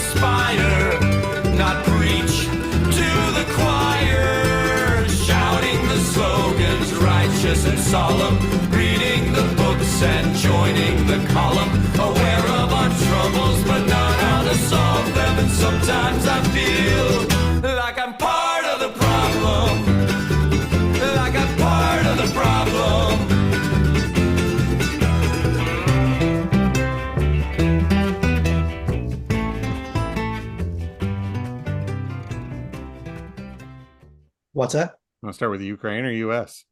inspire, not preach to the choir. Shouting the slogans, righteous and solemn, reading the books and joining the column. Aware of our troubles, but not how to solve them. And sometimes I feel like I'm part of the problem. Like I'm part of the problem. What's that? Want to start with Ukraine or US?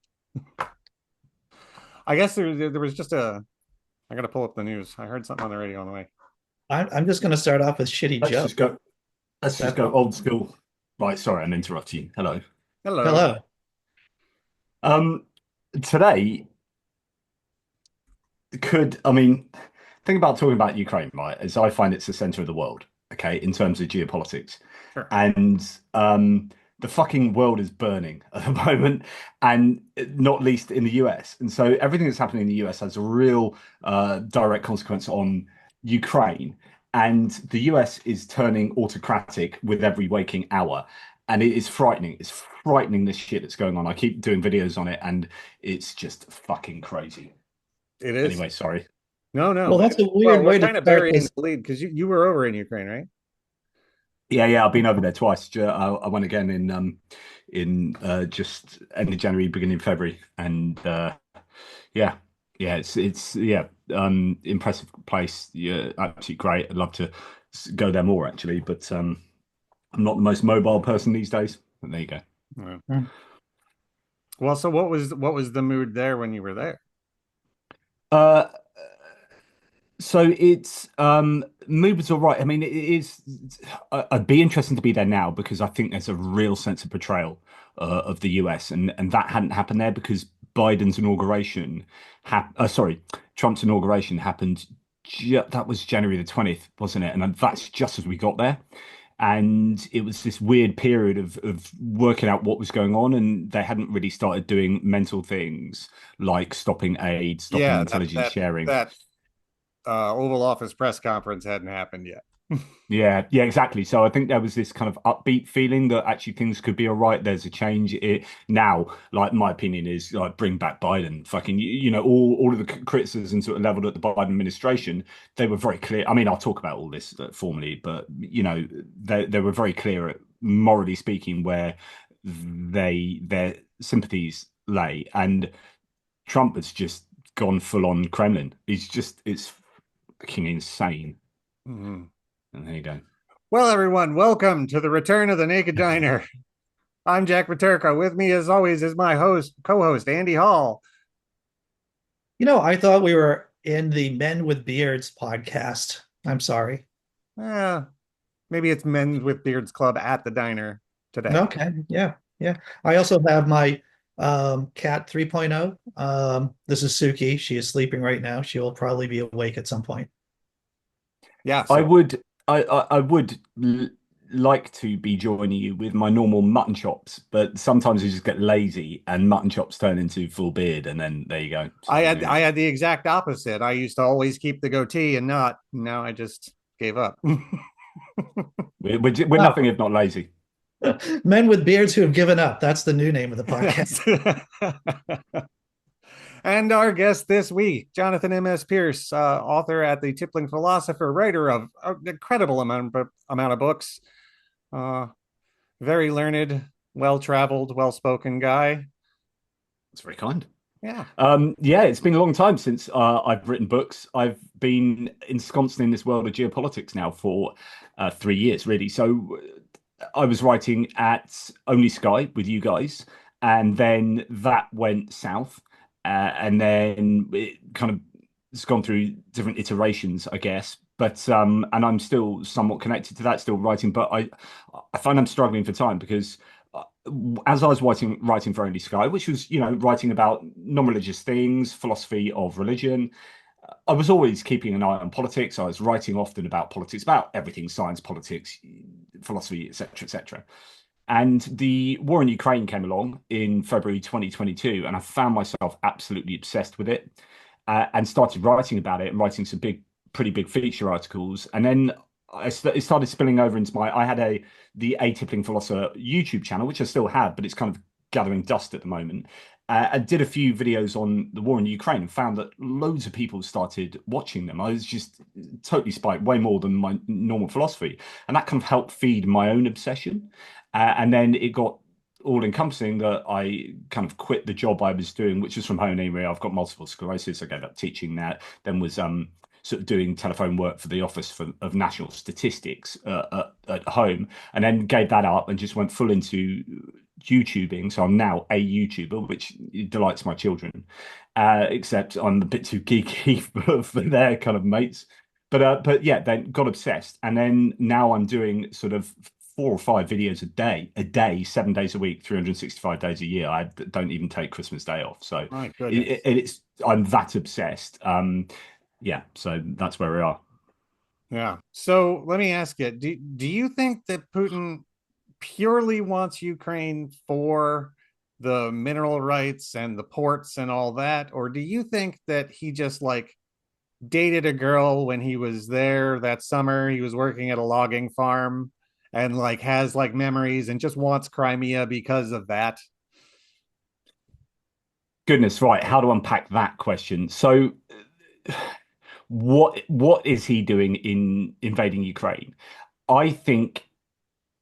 I guess there was just a. I got to pull up the news. I heard something on the radio on the way. I'm just going to start off with shitty jokes. Let's just go old school. Right, sorry, I'm interrupting you. Hello. Hello. Today think about talking about Ukraine, right? As I find it's the center of the world, okay, in terms of geopolitics. Sure. And the fucking world is burning at the moment, and not least in the US. And so everything that's happening in the US has a real direct consequence on Ukraine. And the US is turning autocratic with every waking hour. And it is frightening. It's frightening, this shit that's going on. I keep doing videos on it, and it's just fucking crazy. It is. Anyway, sorry. No. Well, that's a weird way to kind of burying the lead, because you were over in Ukraine, right? Yeah, I've been over there twice. I went again in just end of January, beginning of February, and it's impressive place. Yeah, absolutely great. I'd love to go there more, actually, but I'm not the most mobile person these days. But there you go. Yeah. Well, so what was the mood there when you were there? So it's mood was all right. I mean, it is. I'd be interested to be there now, because I think there's a real sense of betrayal of the US, and that hadn't happened there because Biden's inauguration, Trump's inauguration happened. That was January the 20th, wasn't it? And that's just as we got there. And it was this weird period of working out what was going on, and they hadn't really started doing mental things like stopping aid, stopping intelligence sharing. That Oval Office press conference hadn't happened yet. Yeah, exactly. So I think there was this kind of upbeat feeling that actually things could be all right. There's a change now. Like, my opinion is, like, bring back Biden. Fucking, all of the criticisms that were leveled at the Biden administration, they were very clear. I mean, I'll talk about all this formally, but they were very clear, morally speaking, where their sympathies lay. And Trump has just gone full on Kremlin. It's fucking insane. Mm-hmm. And there you go. Well, everyone, welcome to the return of the Naked Diner. I'm Jack Paterka. With me, as always, is my co-host, Andy Hall. I thought we were in the Men with Beards podcast. I'm sorry. Maybe it's Men with Beards Club at the diner today. Okay. Yeah. I also have my cat 3.0. This is Suki. She is sleeping right now. She will probably be awake at some point. Yeah. So. I would like to be joining you with my normal mutton chops, but sometimes you just get lazy and mutton chops turn into full beard, and then there you go. So, I had the exact opposite. I used to always keep the goatee and not. Now I just gave up. we're nothing if not lazy. Men with beards who have given up. That's the new name of the podcast. And our guest this week, Jonathan MS Pearce, author at the Tippling Philosopher, writer of an incredible amount of books. Very learned, well-traveled, well-spoken guy. That's very kind. Yeah. It's been a long time since I've written books. I've been ensconced in this world of geopolitics now for 3 years, really. So I was writing at Only Sky with you guys, and then that went south. And then it kind of it's gone through different iterations, I guess. But and I'm still somewhat connected to that, still writing. But I find I'm struggling for time, because as I was writing for Only Sky, which was writing about non-religious things, philosophy of religion, I was always keeping an eye on politics. I was writing often about politics, about everything: science, politics, philosophy, etc., etc. And the war in Ukraine came along in February 2022, and I found myself absolutely obsessed with it, and started writing about it and writing some pretty big feature articles. And then it started spilling over into I had the Atypical Philosopher YouTube channel, which I still have, but it's kind of gathering dust at the moment. I did a few videos on the war in Ukraine and found that loads of people started watching them. I was just totally spiked, way more than my normal philosophy. And that kind of helped feed my own obsession. And then it got all encompassing that I kind of quit the job I was doing, which was from home anyway. I've got multiple sclerosis. I gave up teaching that, then was sort of doing telephone work for the Office of National Statistics at home, and then gave that up and just went full into YouTubing. So I'm now a YouTuber, which delights my children, except I'm a bit too geeky for their kind of mates. But yeah, then got obsessed, and then now I'm doing sort of 4 or 5 videos a day, 7 days a week, 365 days a year. I don't even take Christmas Day off. So My goodness. it's I'm that obsessed. Yeah, so that's where we are. Yeah. So let me ask you, do you think that Putin purely wants Ukraine for the mineral rights and the ports and all that? Or do you think that he just like dated a girl when he was there that summer? He was working at a logging farm and like has like memories and just wants Crimea because of that? Goodness, right. How to unpack that question? So what is he doing in invading Ukraine? I think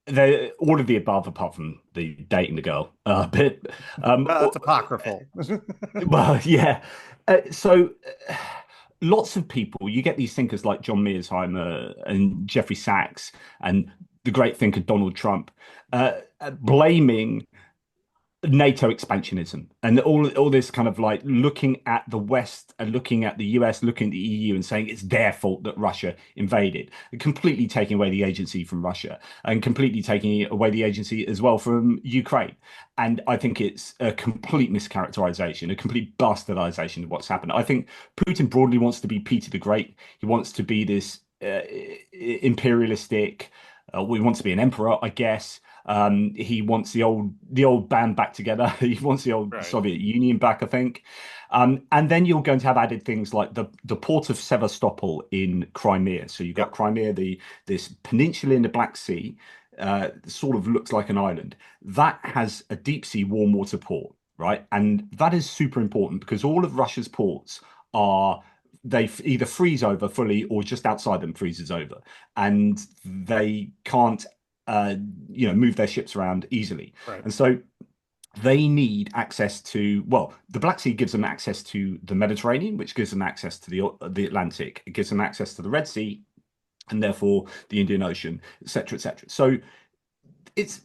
they all of the above, apart from the dating the girl. But That's apocryphal. well, yeah. Lots of people, you get these thinkers like John Mearsheimer and Jeffrey Sachs and the great thinker Donald Trump, blaming NATO expansionism and all this kind of like looking at the West and looking at the US, looking at the EU and saying it's their fault that Russia invaded, completely taking away the agency from Russia and completely taking away the agency as well from Ukraine. And I think it's a complete mischaracterization, a complete bastardization of what's happened. I think Putin broadly wants to be Peter the Great. He wants to be this imperialistic, we want to be an emperor, I guess. He wants the old band back together. He wants the old Right. Soviet Union back, I think. And then you're going to have added things like the port of Sevastopol in Crimea. So you've got Crimea, this peninsula in the Black Sea, sort of looks like an island. That has a deep sea warm water port, right? And that is super important because all of Russia's ports they either freeze over fully or just outside them freezes over, and they can't move their ships around easily. Right. And so they need access to, well, the Black Sea gives them access to the Mediterranean, which gives them access to the Atlantic. It gives them access to the Red Sea and therefore the Indian Ocean, etc., etc. So it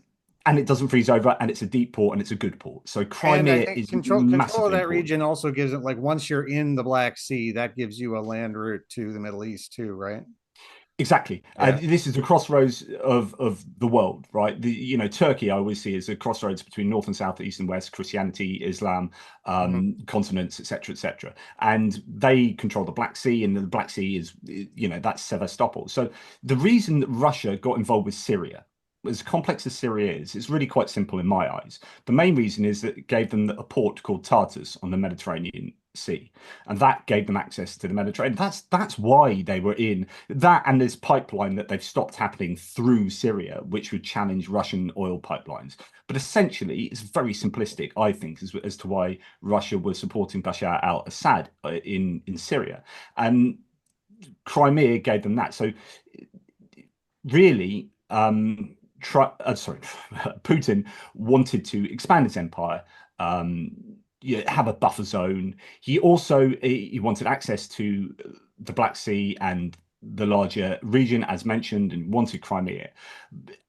doesn't freeze over, and it's a deep port, and it's a good port. So Crimea is control of that important. region also gives it, like, once you're in the Black Sea, that gives you a land route to the Middle East too, right? Exactly. Yeah. This is the crossroads of the world, right? Turkey I always see as a crossroads between North and South, East and West, Christianity, Islam, continents, etc., etc. And they control the Black Sea, and the Black Sea is, that's Sevastopol. So the reason that Russia got involved with Syria, as complex as Syria is, it's really quite simple in my eyes. The main reason is that it gave them a port called Tartus on the Mediterranean Sea, and that gave them access to the Mediterranean. That's why they were in that, and this pipeline that they've stopped happening through Syria, which would challenge Russian oil pipelines. But essentially, it's very simplistic, I think, as to why Russia was supporting Bashar al-Assad in Syria, and Crimea gave them that. So really, Putin wanted to expand his empire, have a buffer zone. He wanted access to the Black Sea and the larger region, as mentioned, and wanted Crimea.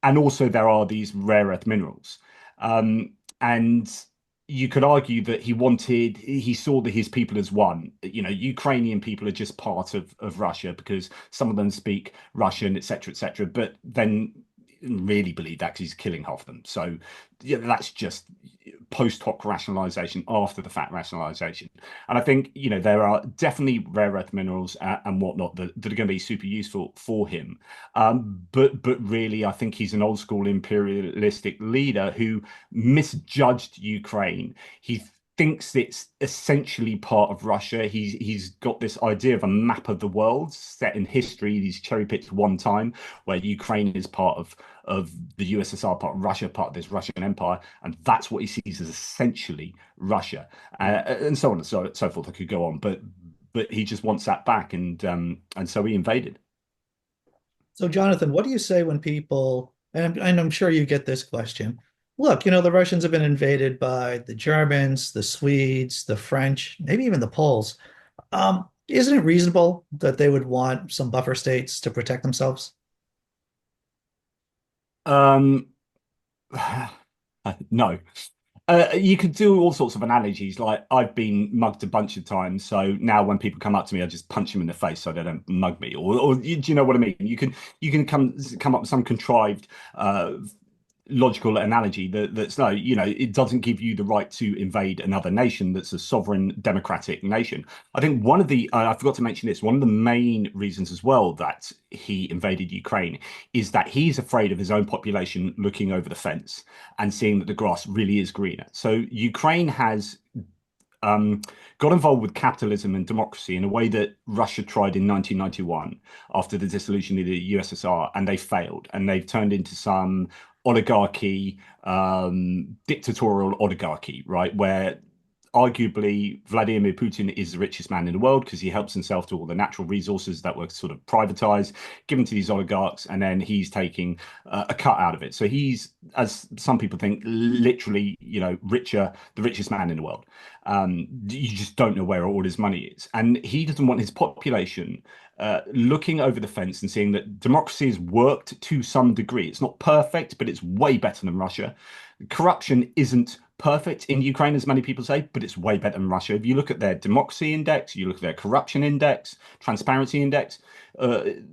And also there are these rare earth minerals. And you could argue that he saw that his people as one. Ukrainian people are just part of Russia because some of them speak Russian, etc., etc. But then really believe that because he's killing half of them. So yeah, that's just post hoc rationalization, after the fact rationalization. And I think there are definitely rare earth minerals and whatnot that are going to be super useful for him. But really, I think he's an old school imperialistic leader who misjudged Ukraine. thinks it's essentially part of Russia. He's got this idea of a map of the world set in history. He's cherry picked one time where Ukraine is part of the USSR, part of Russia, part of this Russian Empire, and that's what he sees as essentially Russia, and so on and so forth. I could go on, but he just wants that back, and so he invaded. So, Jonathan, what do you say when people, and I'm sure you get this question, look, the Russians have been invaded by the Germans, the Swedes, the French, maybe even the Poles. Isn't it reasonable that they would want some buffer states to protect themselves? Um, no. You could do all sorts of analogies. Like I've been mugged a bunch of times, so now when people come up to me, I just punch them in the face so they don't mug me. Or do you know what I mean? You can come up with some contrived logical analogy that's no, it doesn't give you the right to invade another nation that's a sovereign democratic nation. I think one of the I forgot to mention this, one of the main reasons as well that he invaded Ukraine is that he's afraid of his own population looking over the fence and seeing that the grass really is greener. So Ukraine has got involved with capitalism and democracy in a way that Russia tried in 1991 after the dissolution of the USSR, and they failed, and they've turned into some oligarchy, dictatorial oligarchy, right? Where arguably Vladimir Putin is the richest man in the world because he helps himself to all the natural resources that were sort of privatized, given to these oligarchs, and then he's taking a cut out of it. So he's, as some people think, literally, the richest man in the world. You just don't know where all his money is, and he doesn't want his population looking over the fence and seeing that democracy has worked to some degree. It's not perfect, but it's way better than Russia. Corruption isn't perfect in Ukraine, as many people say, but it's way better than Russia. If you look at their democracy index, you look at their corruption index, transparency index,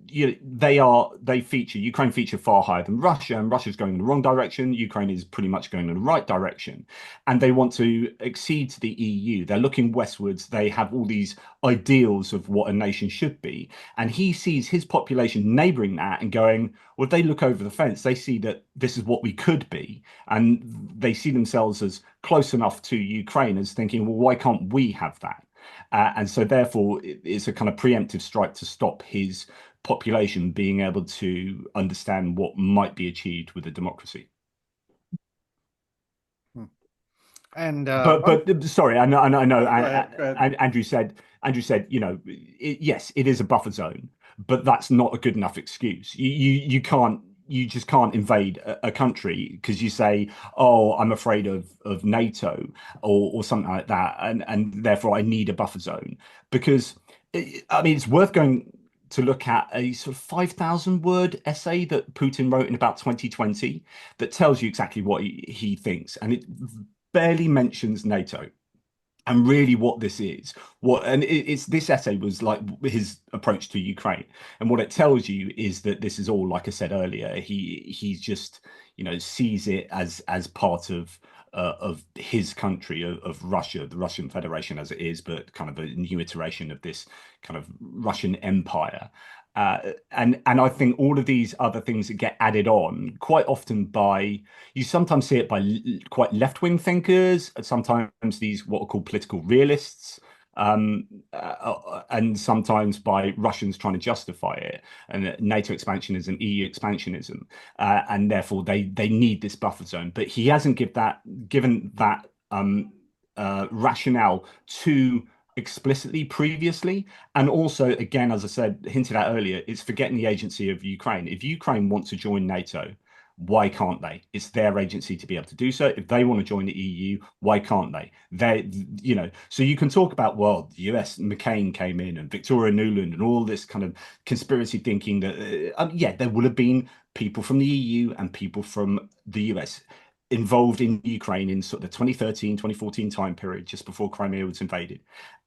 Ukraine feature far higher than Russia, and Russia's going in the wrong direction. Ukraine is pretty much going in the right direction, and they want to accede to the EU. They're looking westwards. They have all these ideals of what a nation should be, and he sees his population neighboring that and going, well, if they look over the fence, they see that this is what we could be, and they see themselves as close enough to Ukraine as thinking, well, why can't we have that? And so therefore, it's a kind of preemptive strike to stop his population being able to understand what might be achieved with a democracy. And but sorry, I know. Go ahead, go ahead. Andrew said, yes, it is a buffer zone, but that's not a good enough excuse. You just can't invade a country because you say, oh, I'm afraid of NATO or something like that, and therefore I need a buffer zone. Because it's worth going to look at a sort of 5,000 word essay that Putin wrote in about 2020 that tells you exactly what he thinks, and it barely mentions NATO. And really what this is, it's this essay was like his approach to Ukraine. And what it tells you is that this is all, like I said earlier, he's just, sees it as part of his country, of Russia, the Russian Federation as it is, but kind of a new iteration of this kind of Russian empire. And I think all of these other things that get added on quite often you sometimes see it by quite left-wing thinkers, sometimes these what are called political realists, and sometimes by Russians trying to justify it, and NATO expansionism, EU expansionism, and therefore they need this buffer zone. But he hasn't given that rationale to explicitly previously. And also, again, as I said, hinted at earlier, it's forgetting the agency of Ukraine. If Ukraine wants to join NATO, why can't they? It's their agency to be able to do so. If they want to join the EU, why can't they? So you can talk about, well, the US, McCain came in and Victoria Nuland and all this kind of conspiracy thinking that, there would have been people from the EU and people from the US involved in Ukraine in sort of the 2013, 2014 time period, just before Crimea was invaded.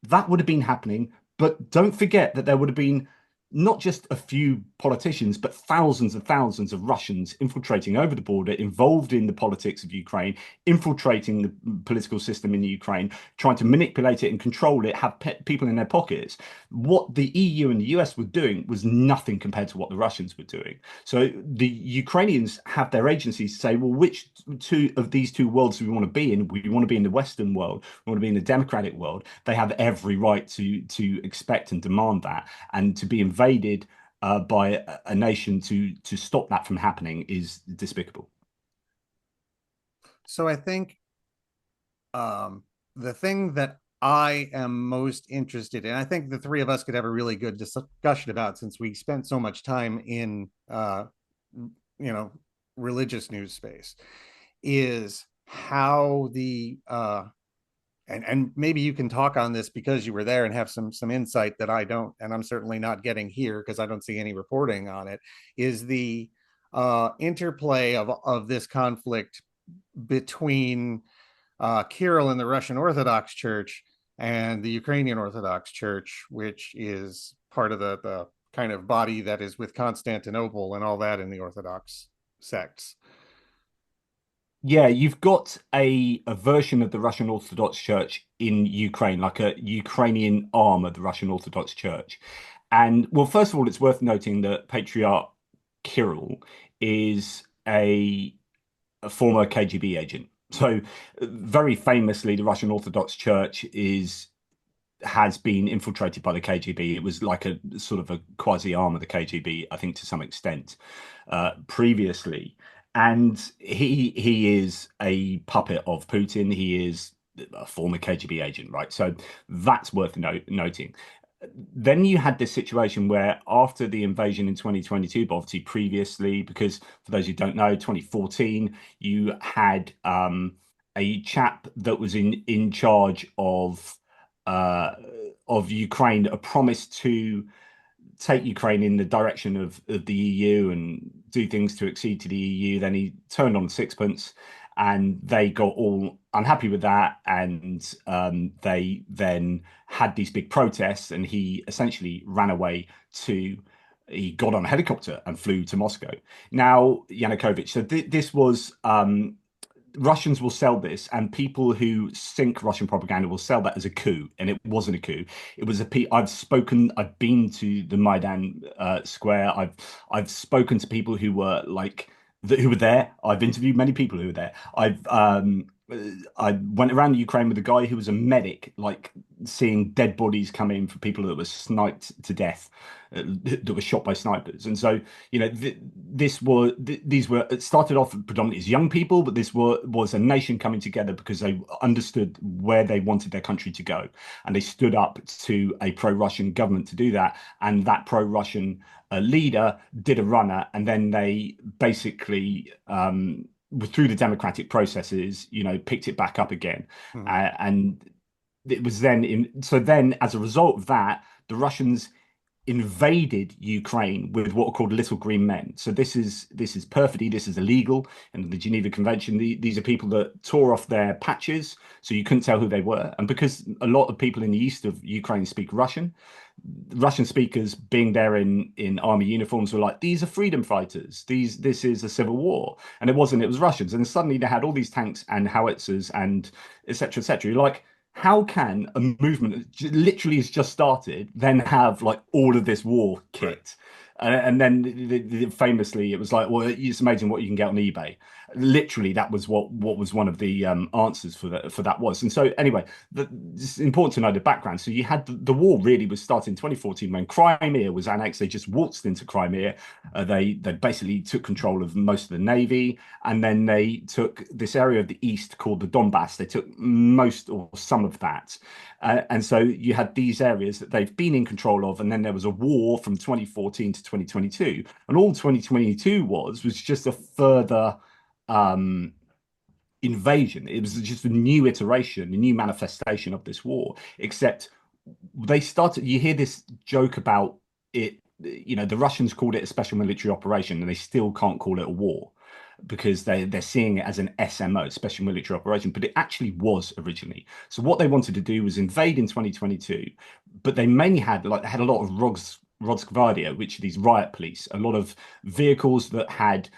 That would have been happening, but don't forget that there would have been not just a few politicians, but thousands and thousands of Russians infiltrating over the border, involved in the politics of Ukraine, infiltrating the political system in Ukraine, trying to manipulate it and control it, have people in their pockets. What the EU and the US were doing was nothing compared to what the Russians were doing. So the Ukrainians have their agencies say, well, which two of these two worlds do we want to be in? We want to be in the Western world. We want to be in the democratic world. They have every right to expect and demand that, and to be invaded by a nation to stop that from happening is despicable. So I think the thing that I am most interested in, I think the three of us could have a really good discussion about, since we spent so much time in religious news space, is how the and maybe you can talk on this because you were there and have some insight that I don't, and I'm certainly not getting here because I don't see any reporting on it, is the interplay of this conflict between Kirill and the Russian Orthodox Church and the Ukrainian Orthodox Church, which is part of the kind of body that is with Constantinople and all that in the Orthodox sects. Yeah, you've got a version of the Russian Orthodox Church in Ukraine, like a Ukrainian arm of the Russian Orthodox Church. And well, first of all, it's worth noting that Patriarch Kirill is a former KGB agent. So very famously, the Russian Orthodox Church has been infiltrated by the KGB. It was like a sort of a quasi arm of the KGB, I think, to some extent, previously. And he is a puppet of Putin. He is a former KGB agent, right? So that's worth noting. Then you had this situation where after the invasion in 2022, but obviously previously, because for those who don't know, 2014, you had a chap that was in charge of Ukraine, a promise to take Ukraine in the direction of the EU and do things to accede to the EU. Then he turned on sixpence, and they got all unhappy with that, and they then had these big protests, and he essentially ran away he got on a helicopter and flew to Moscow. Now, Yanukovych, so this was Russians will sell this, and people who sink Russian propaganda will sell that as a coup, and it wasn't a coup. It was I've been to the Maidan Square. I've spoken to people who were who were there. I've interviewed many people who were there. I went around Ukraine with a guy who was a medic, like seeing dead bodies come in for people that were sniped to death, that were shot by snipers. And so, these were it started off predominantly as young people, but this was a nation coming together because they understood where they wanted their country to go, and they stood up to a pro-Russian government to do that. And that pro-Russian leader did a runner, and then they basically through the democratic processes, picked it back up again. And it was then as a result of that, the Russians invaded Ukraine with what are called little green men. So this is perfidy. This is illegal. And the Geneva Convention, these are people that tore off their patches, so you couldn't tell who they were. And because a lot of people in the east of Ukraine speak Russian speakers being there in army uniforms were like, these are freedom fighters. This is a civil war. And it wasn't. It was Russians. And suddenly they had all these tanks and howitzers and et cetera, et cetera. You're like, how can a movement that literally has just started then have like all of this war kit? And then famously, it was like, well, it's amazing what you can get on eBay. Literally, that was what was one of the answers for that was. And so anyway, it's important to know the background. So you had the war really was starting in 2014 when Crimea was annexed. They just waltzed into Crimea. They basically took control of most of the navy, and then they took this area of the east called the Donbass. They took most or some of that. And so you had these areas that they've been in control of, and then there was a war from 2014 to 2022, and all 2022 was just a further invasion. It was just a new iteration, a new manifestation of this war, except they started, you hear this joke about it, the Russians called it a special military operation, and they still can't call it a war because they're seeing it as an SMO, special military operation, but it actually was originally. So what they wanted to do was invade in 2022, but they mainly had a lot of Rodzgvardia, which are these riot police, a lot of vehicles that had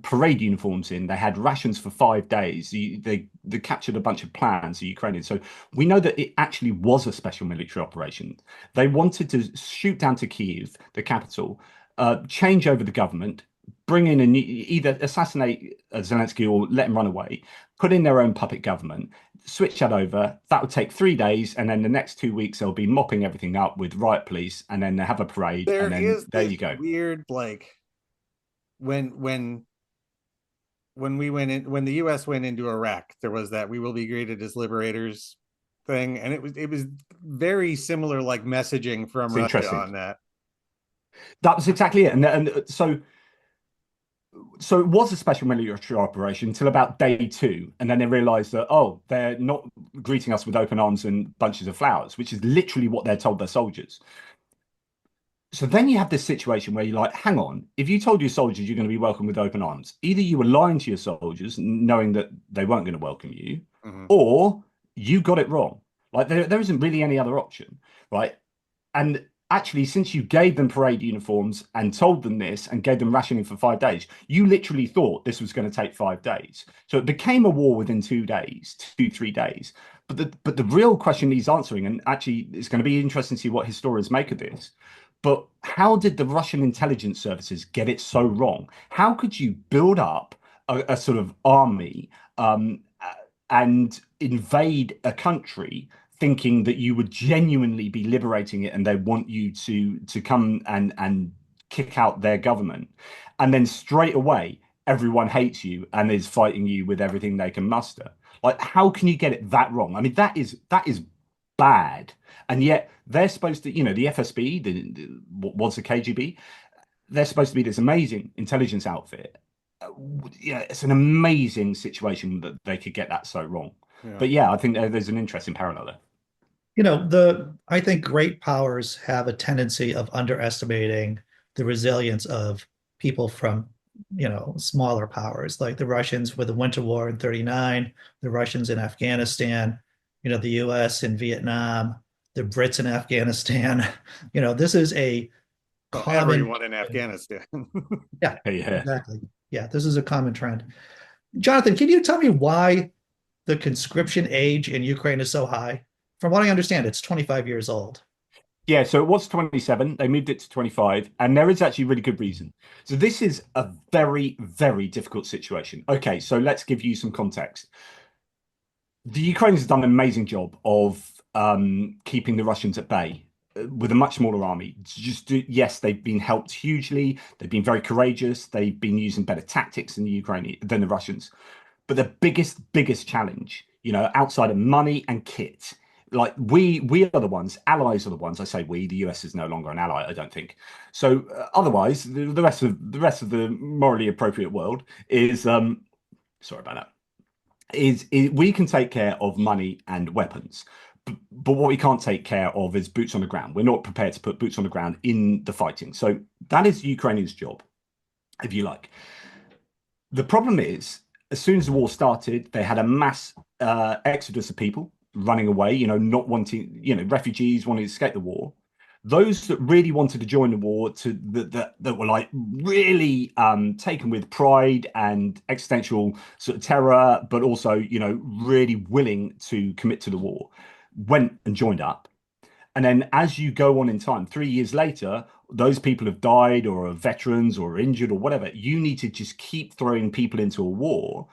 parade uniforms in. They had rations for 5 days. They captured a bunch of plans, the Ukrainians. So we know that it actually was a special military operation. They wanted to shoot down to Kyiv, the capital, change over the government, bring in a new, either assassinate Zelensky or let him run away, put in their own puppet government, switch that over. That would take 3 days, and then the next 2 weeks they'll be mopping everything up with riot police, and then they have a parade, There and then is there this you go. weird, like, when when the US went into Iraq, there was that "we will be greeted as liberators" thing, and it was very similar, like, messaging from It's Russia interesting. on that. That was exactly it, and so it was a special military operation until about day 2, and then they realized that, oh, they're not greeting us with open arms and bunches of flowers, which is literally what they're told their soldiers. So then you have this situation where you're like, hang on, if you told your soldiers you're going to be welcomed with open arms, either you were lying to your soldiers, knowing that they weren't going to welcome you, or you got it wrong. Like there isn't really any other option, right? And actually, since you gave them parade uniforms and told them this and gave them rationing for 5 days, you literally thought this was going to take 5 days. So it became a war within 2 days, 3 days. But the real question he's answering, and actually it's going to be interesting to see what historians make of this, but how did the Russian intelligence services get it so wrong? How could you build up a sort of army and invade a country thinking that you would genuinely be liberating it and they want you to come and kick out their government, and then straight away everyone hates you and is fighting you with everything they can muster? Like, how can you get it that wrong? I mean, that is bad. And yet they're supposed to, the FSB, what was the KGB, they're supposed to be this amazing intelligence outfit. Yeah, it's an amazing situation that they could get that so wrong. Yeah. But yeah, I think there's an interesting parallel there. I think great powers have a tendency of underestimating the resilience of people from, smaller powers, like the Russians with the Winter War in 39, the Russians in Afghanistan, the US in Vietnam, the Brits in Afghanistan. This is a common. Everyone in Afghanistan. Yeah, Yeah. exactly. Yeah, this is a common trend. Jonathan, can you tell me why the conscription age in Ukraine is so high? From what I understand, it's 25 years old. Yeah, so it was 27. They moved it to 25, and there is actually really good reason. So this is a very, very difficult situation. Okay, so let's give you some context. The Ukrainians have done an amazing job of keeping the Russians at bay with a much smaller army. Yes, they've been helped hugely. They've been very courageous. They've been using better tactics than the Russians. But the biggest challenge, outside of money and kit, like we are the ones, allies are the ones. I say we. The US is no longer an ally, I don't think. So otherwise, the rest of the morally appropriate world is sorry about that. Is we can take care of money and weapons, but what we can't take care of is boots on the ground. We're not prepared to put boots on the ground in the fighting. So that is Ukrainians' job, if you like. The problem is, as soon as the war started, they had a mass exodus of people running away, not wanting, refugees wanting to escape the war. Those that really wanted to join the war, that were like really taken with pride and existential sort of terror, but also, really willing to commit to the war, went and joined up. And then as you go on in time, 3 years later, those people have died or are veterans or are injured or whatever. You need to just keep throwing people into a war.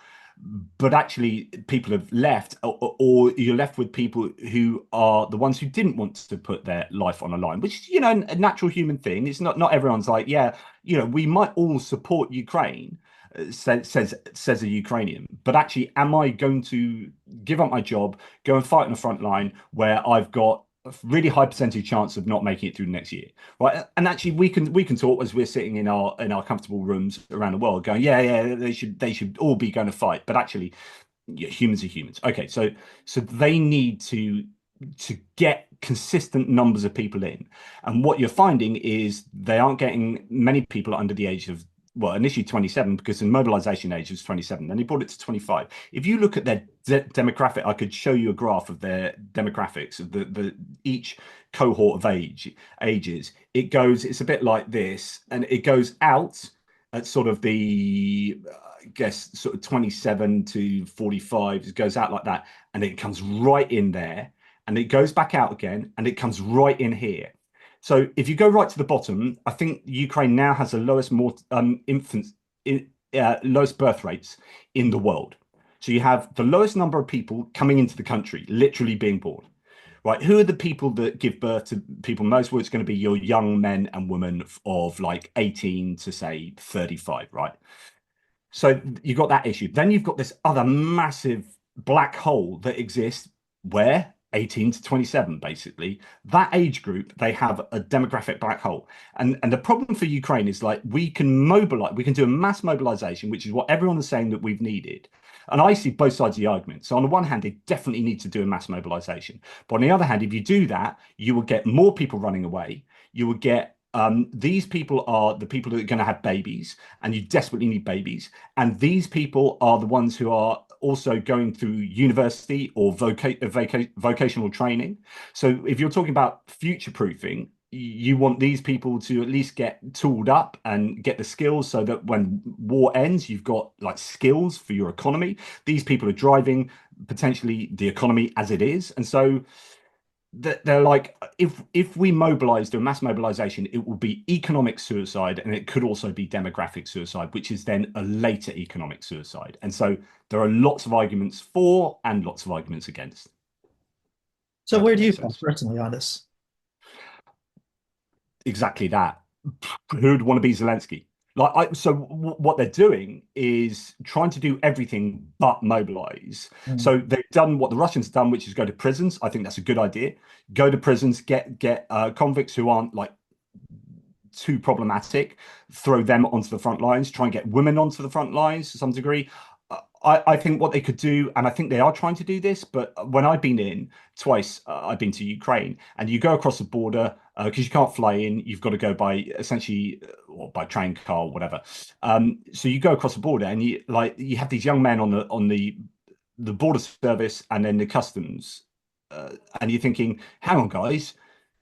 But actually, people have left, or you're left with people who are the ones who didn't want to put their life on a line, which is, a natural human thing. It's not everyone's like, yeah, we might all support Ukraine, says a Ukrainian. But actually, am I going to give up my job, go and fight on the front line where I've got a really high percentage chance of not making it through next year, right? And actually, we can talk as we're sitting in our comfortable rooms around the world, going, yeah, they should all be going to fight. But actually, humans are humans. Okay, so they need to get consistent numbers of people in, and what you're finding is they aren't getting many people under the age of well, initially 27 because the mobilization age was 27. Then he brought it to 25. If you look at their demographic, I could show you a graph of their demographics of the each cohort of ages. It's a bit like this, and it goes out at sort of the I guess sort of 27 to 45. It goes out like that, and it comes right in there, and it goes back out again, and it comes right in here. So if you go right to the bottom, I think Ukraine now has the lowest lowest birth rates in the world. So you have the lowest number of people coming into the country, literally being born. Right? Who are the people that give birth to people most? Well, it's going to be your young men and women of like 18 to say 35, right? So you've got that issue. Then you've got this other massive black hole that exists where 18 to 27, basically. That age group, they have a demographic black hole. And the problem for Ukraine is like we can do a mass mobilization, which is what everyone is saying that we've needed. And I see both sides of the argument. So on the one hand, they definitely need to do a mass mobilization. But on the other hand, if you do that, you will get more people running away. You will get these people are the people that are going to have babies, and you desperately need babies. And these people are the ones who are also going through university or vocational training. So if you're talking about future proofing, you want these people to at least get tooled up and get the skills so that when war ends, you've got like skills for your economy. These people are driving potentially the economy as it is. And so they're like, if we mobilize, do a mass mobilization, it will be economic suicide, and it could also be demographic suicide, which is then a later economic suicide. And so there are lots of arguments for and lots of arguments against. So where do you fall personally on this? Exactly that. Who would want to be Zelensky? What they're doing is trying to do everything but mobilize. So they've done what the Russians have done, which is go to prisons. I think that's a good idea. Go to prisons, get convicts who aren't like too problematic, throw them onto the front lines, try and get women onto the front lines to some degree. I think what they could do, and I think they are trying to do this, but when I've been in twice, I've been to Ukraine, and you go across the border because you can't fly in, you've got to go by essentially or by train, car, or whatever. So you go across the border, and you have these young men on the border service and then the customs, and you're thinking, hang on, guys.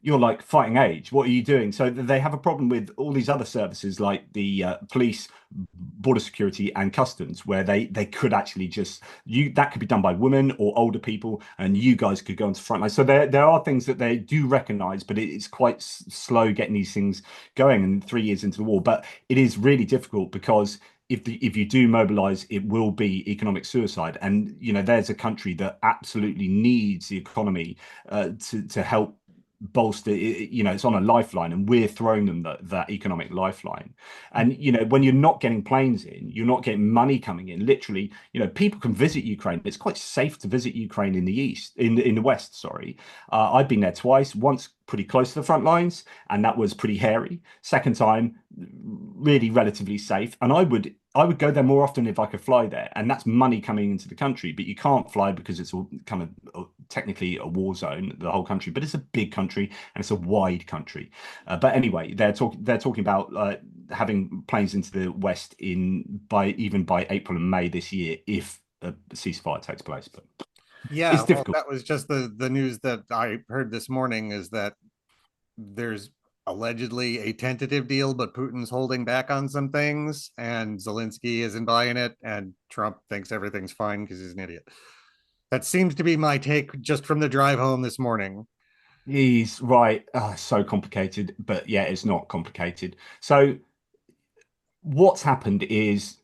You're like fighting age. What are you doing? So they have a problem with all these other services like the police, border security, and customs, where they could actually that could be done by women or older people, and you guys could go onto front line. So there are things that they do recognise, but it's quite slow getting these things going. And 3 years into the war, but it is really difficult because if you do mobilize, it will be economic suicide. And there's a country that absolutely needs the economy to help bolster it's on a lifeline, and we're throwing them that economic lifeline. And when you're not getting planes in, you're not getting money coming in, literally, people can visit Ukraine. It's quite safe to visit Ukraine in the west, sorry. I've been there twice, once pretty close to the front lines, and that was pretty hairy. Second time, really relatively safe, and I would go there more often if I could fly there, and that's money coming into the country. But you can't fly because it's all kind of technically a war zone, the whole country, but it's a big country and it's a wide country. But anyway, they're talking about having planes into the west even by April and May this year if a ceasefire takes place. But yeah, it's difficult. That was just the news that I heard this morning, is that there's allegedly a tentative deal, but Putin's holding back on some things, and Zelensky isn't buying it, and Trump thinks everything's fine because he's an idiot. That seems to be my take just from the drive home this morning. He's right. So complicated, but yeah, it's not complicated. So what's happened is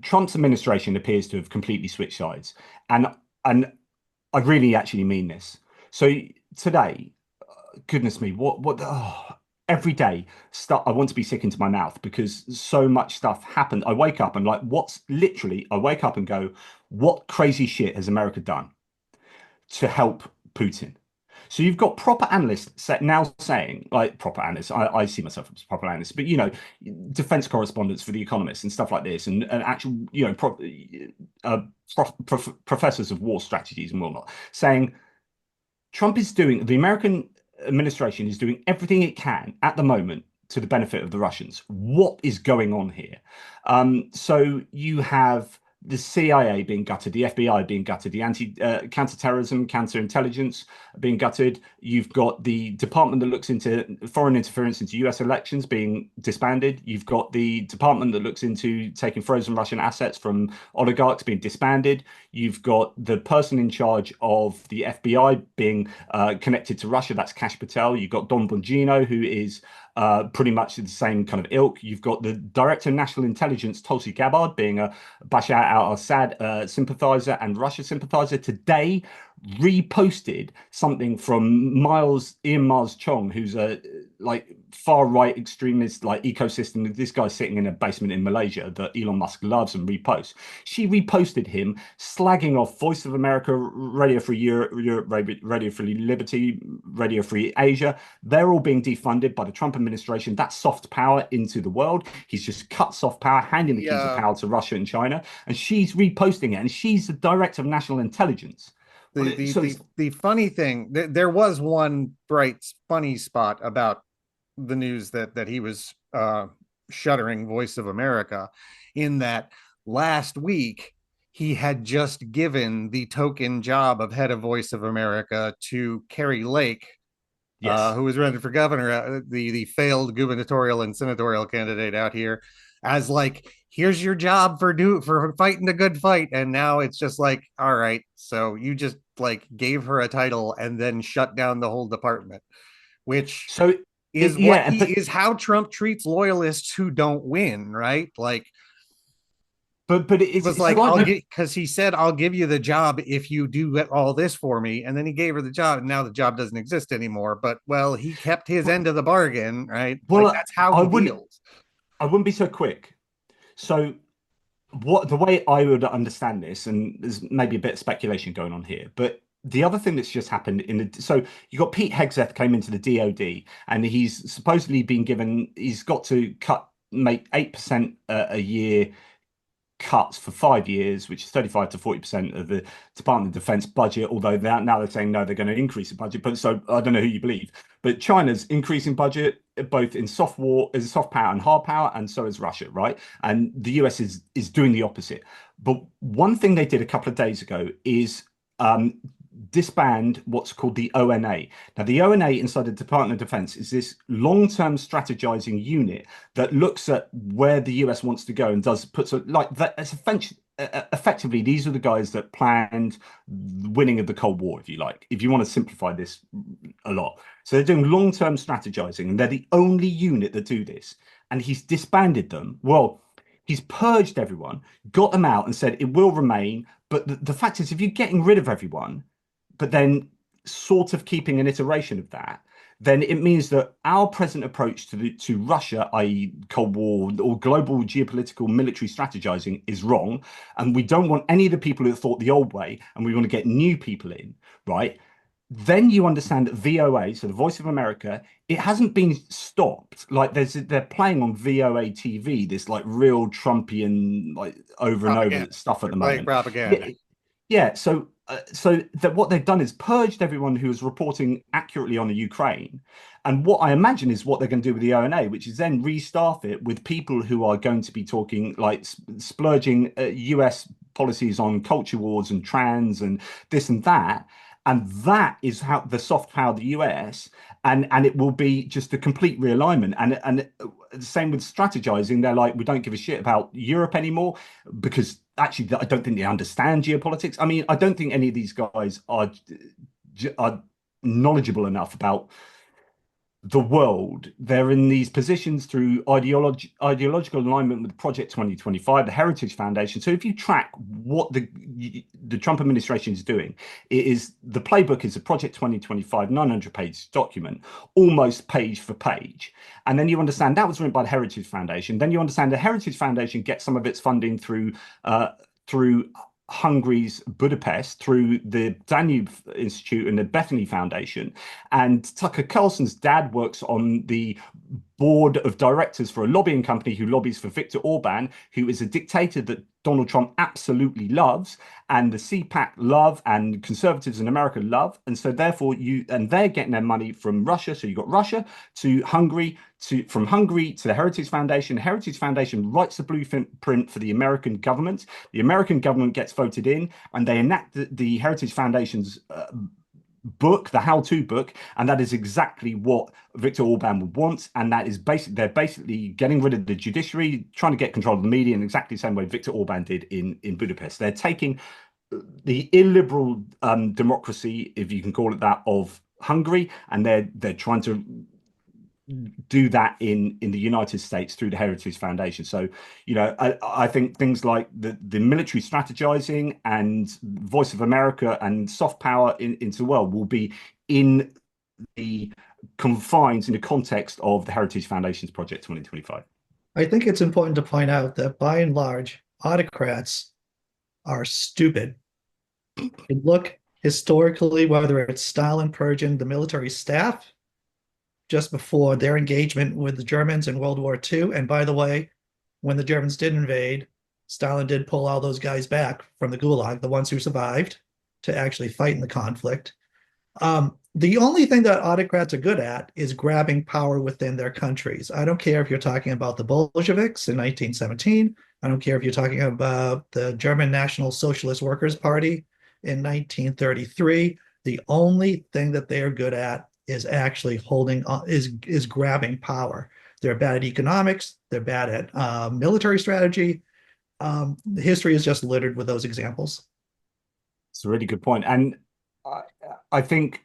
Trump's administration appears to have completely switched sides, and I really actually mean this. So today, goodness me, every day I want to be sick into my mouth because so much stuff happened. I wake up and like, I wake up and go, what crazy shit has America done to help Putin? So you've got proper analysts now saying, like proper analysts, I see myself as proper analysts, but defense correspondents for The Economist and stuff like this, and actual, professors of war strategies and whatnot, saying the American administration is doing everything it can at the moment to the benefit of the Russians. What is going on here? So you have the CIA being gutted, the FBI being gutted, the counterterrorism, counterintelligence being gutted. You've got the department that looks into foreign interference into US elections being disbanded. You've got the department that looks into taking frozen Russian assets from oligarchs being disbanded. You've got the person in charge of the FBI being connected to Russia. That's Kash Patel. You've got Don Bongino, who is pretty much the same kind of ilk. You've got the director of national intelligence, Tulsi Gabbard, being a Bashar al-Assad sympathizer and Russia sympathizer. Today, reposted something from Ian Mars Chong, who's a far right extremist ecosystem. This guy's sitting in a basement in Malaysia that Elon Musk loves and reposts. She reposted him slagging off Voice of America, Radio Free Europe, Radio Free Liberty, Radio Free Asia. They're all being defunded by the Trump administration. That's soft power into the world. He's just cut soft power, handing the keys of power to Russia and China, and she's reposting it, and she's the director of national intelligence. The funny thing, there was one bright, funny spot about the news that he was shuttering Voice of America, in that last week he had just given the token job of head of Voice of America to Carrie Lake, who was running for governor, the failed gubernatorial and senatorial candidate out here, as like, here's your job for fighting a good fight. And now it's just like, all right, so you just like gave her a title and then shut down the whole department, which is how Trump treats loyalists who don't win, right? Like, but it was like, because he said, I'll give you the job if you do all this for me. And then he gave her the job, and now the job doesn't exist anymore. But, well, he kept his end of the bargain, right? Well, like, that's how he deals. I wouldn't be so quick. So the way I would understand this, and there's maybe a bit of speculation going on here, but the other thing that's just happened so you got Pete Hegseth came into the DOD, and he's supposedly been given, he's got to make 8% a year cuts for 5 years, which is 35 to 40% of the Department of Defense budget, although now they're saying no, they're going to increase the budget. But so I don't know who you believe, but China's increasing budget both in soft power and hard power, and so is Russia, right? And the US is doing the opposite. But one thing they did a couple of days ago is disband what's called the ONA. Now, the ONA inside the Department of Defense is this long-term strategizing unit that looks at where the US wants to go and puts like that. It's effectively, these are the guys that planned the winning of the Cold War, if you like, if you want to simplify this a lot. So they're doing long-term strategizing, and they're the only unit that do this. And he's disbanded them. Well, he's purged everyone, got them out, and said it will remain. But the fact is, if you're getting rid of everyone, but then sort of keeping an iteration of that, then it means that our present approach to Russia, i.e. Cold War or global geopolitical military strategizing, is wrong. And we don't want any of the people who thought the old way, and we want to get new people in, right? Then you understand that VOA, so the Voice of America, it hasn't been stopped. Like they're playing on VOA TV, this like real Trumpian, like over and over stuff at the moment. Propaganda. Yeah. So that what they've done is purged everyone who was reporting accurately on the Ukraine. And what I imagine is what they're going to do with the ONA, which is then restaff it with people who are going to be talking, like splurging US policies on culture wars and trans and this and that. And that is how the soft power of the US, and it will be just a complete realignment. And the same with strategizing. They're like, we don't give a shit about Europe anymore, because actually I don't think they understand geopolitics. I mean, I don't think any of these guys are knowledgeable enough about the world. They're in these positions through ideological alignment with Project 2025, the Heritage Foundation. So if you track what the Trump administration is doing, the playbook is a Project 2025 900-page document, almost page for page. And then you understand that was written by the Heritage Foundation. Then you understand the Heritage Foundation gets some of its funding through Hungary's Budapest, through the Danube Institute and the Bethany Foundation. And Tucker Carlson's dad works on the board of directors for a lobbying company who lobbies for Viktor Orban, who is a dictator that Donald Trump absolutely loves, and the CPAC love, and conservatives in America love. And so therefore they're getting their money from Russia. So you've got Russia to Hungary, from Hungary to the Heritage Foundation. The Heritage Foundation writes the blueprint for the American government. The American government gets voted in, and they enact the Heritage Foundation's book, the how-to book, and that is exactly what Viktor Orban would want. And that is they're basically getting rid of the judiciary, trying to get control of the media in exactly the same way Viktor Orban did in Budapest. They're taking the illiberal democracy, if you can call it that, of Hungary, and they're trying to do that in the United States through the Heritage Foundation. So, I think things like the military strategizing and Voice of America and soft power into the world will be in the confines, in the context of the Heritage Foundation's Project 2025. I think it's important to point out that by and large, autocrats are stupid. You look historically, whether it's Stalin purging the military staff just before their engagement with the Germans in World War II. And by the way, when the Germans did invade, Stalin did pull all those guys back from the Gulag, the ones who survived, to actually fight in the conflict. The only thing that autocrats are good at is grabbing power within their countries. I don't care if you're talking about the Bolsheviks in 1917. I don't care if you're talking about the German National Socialist Workers' Party in 1933. The only thing that they are good at is actually is grabbing power. They're bad at economics. They're bad at military strategy. History is just littered with those examples. It's a really good point. And I think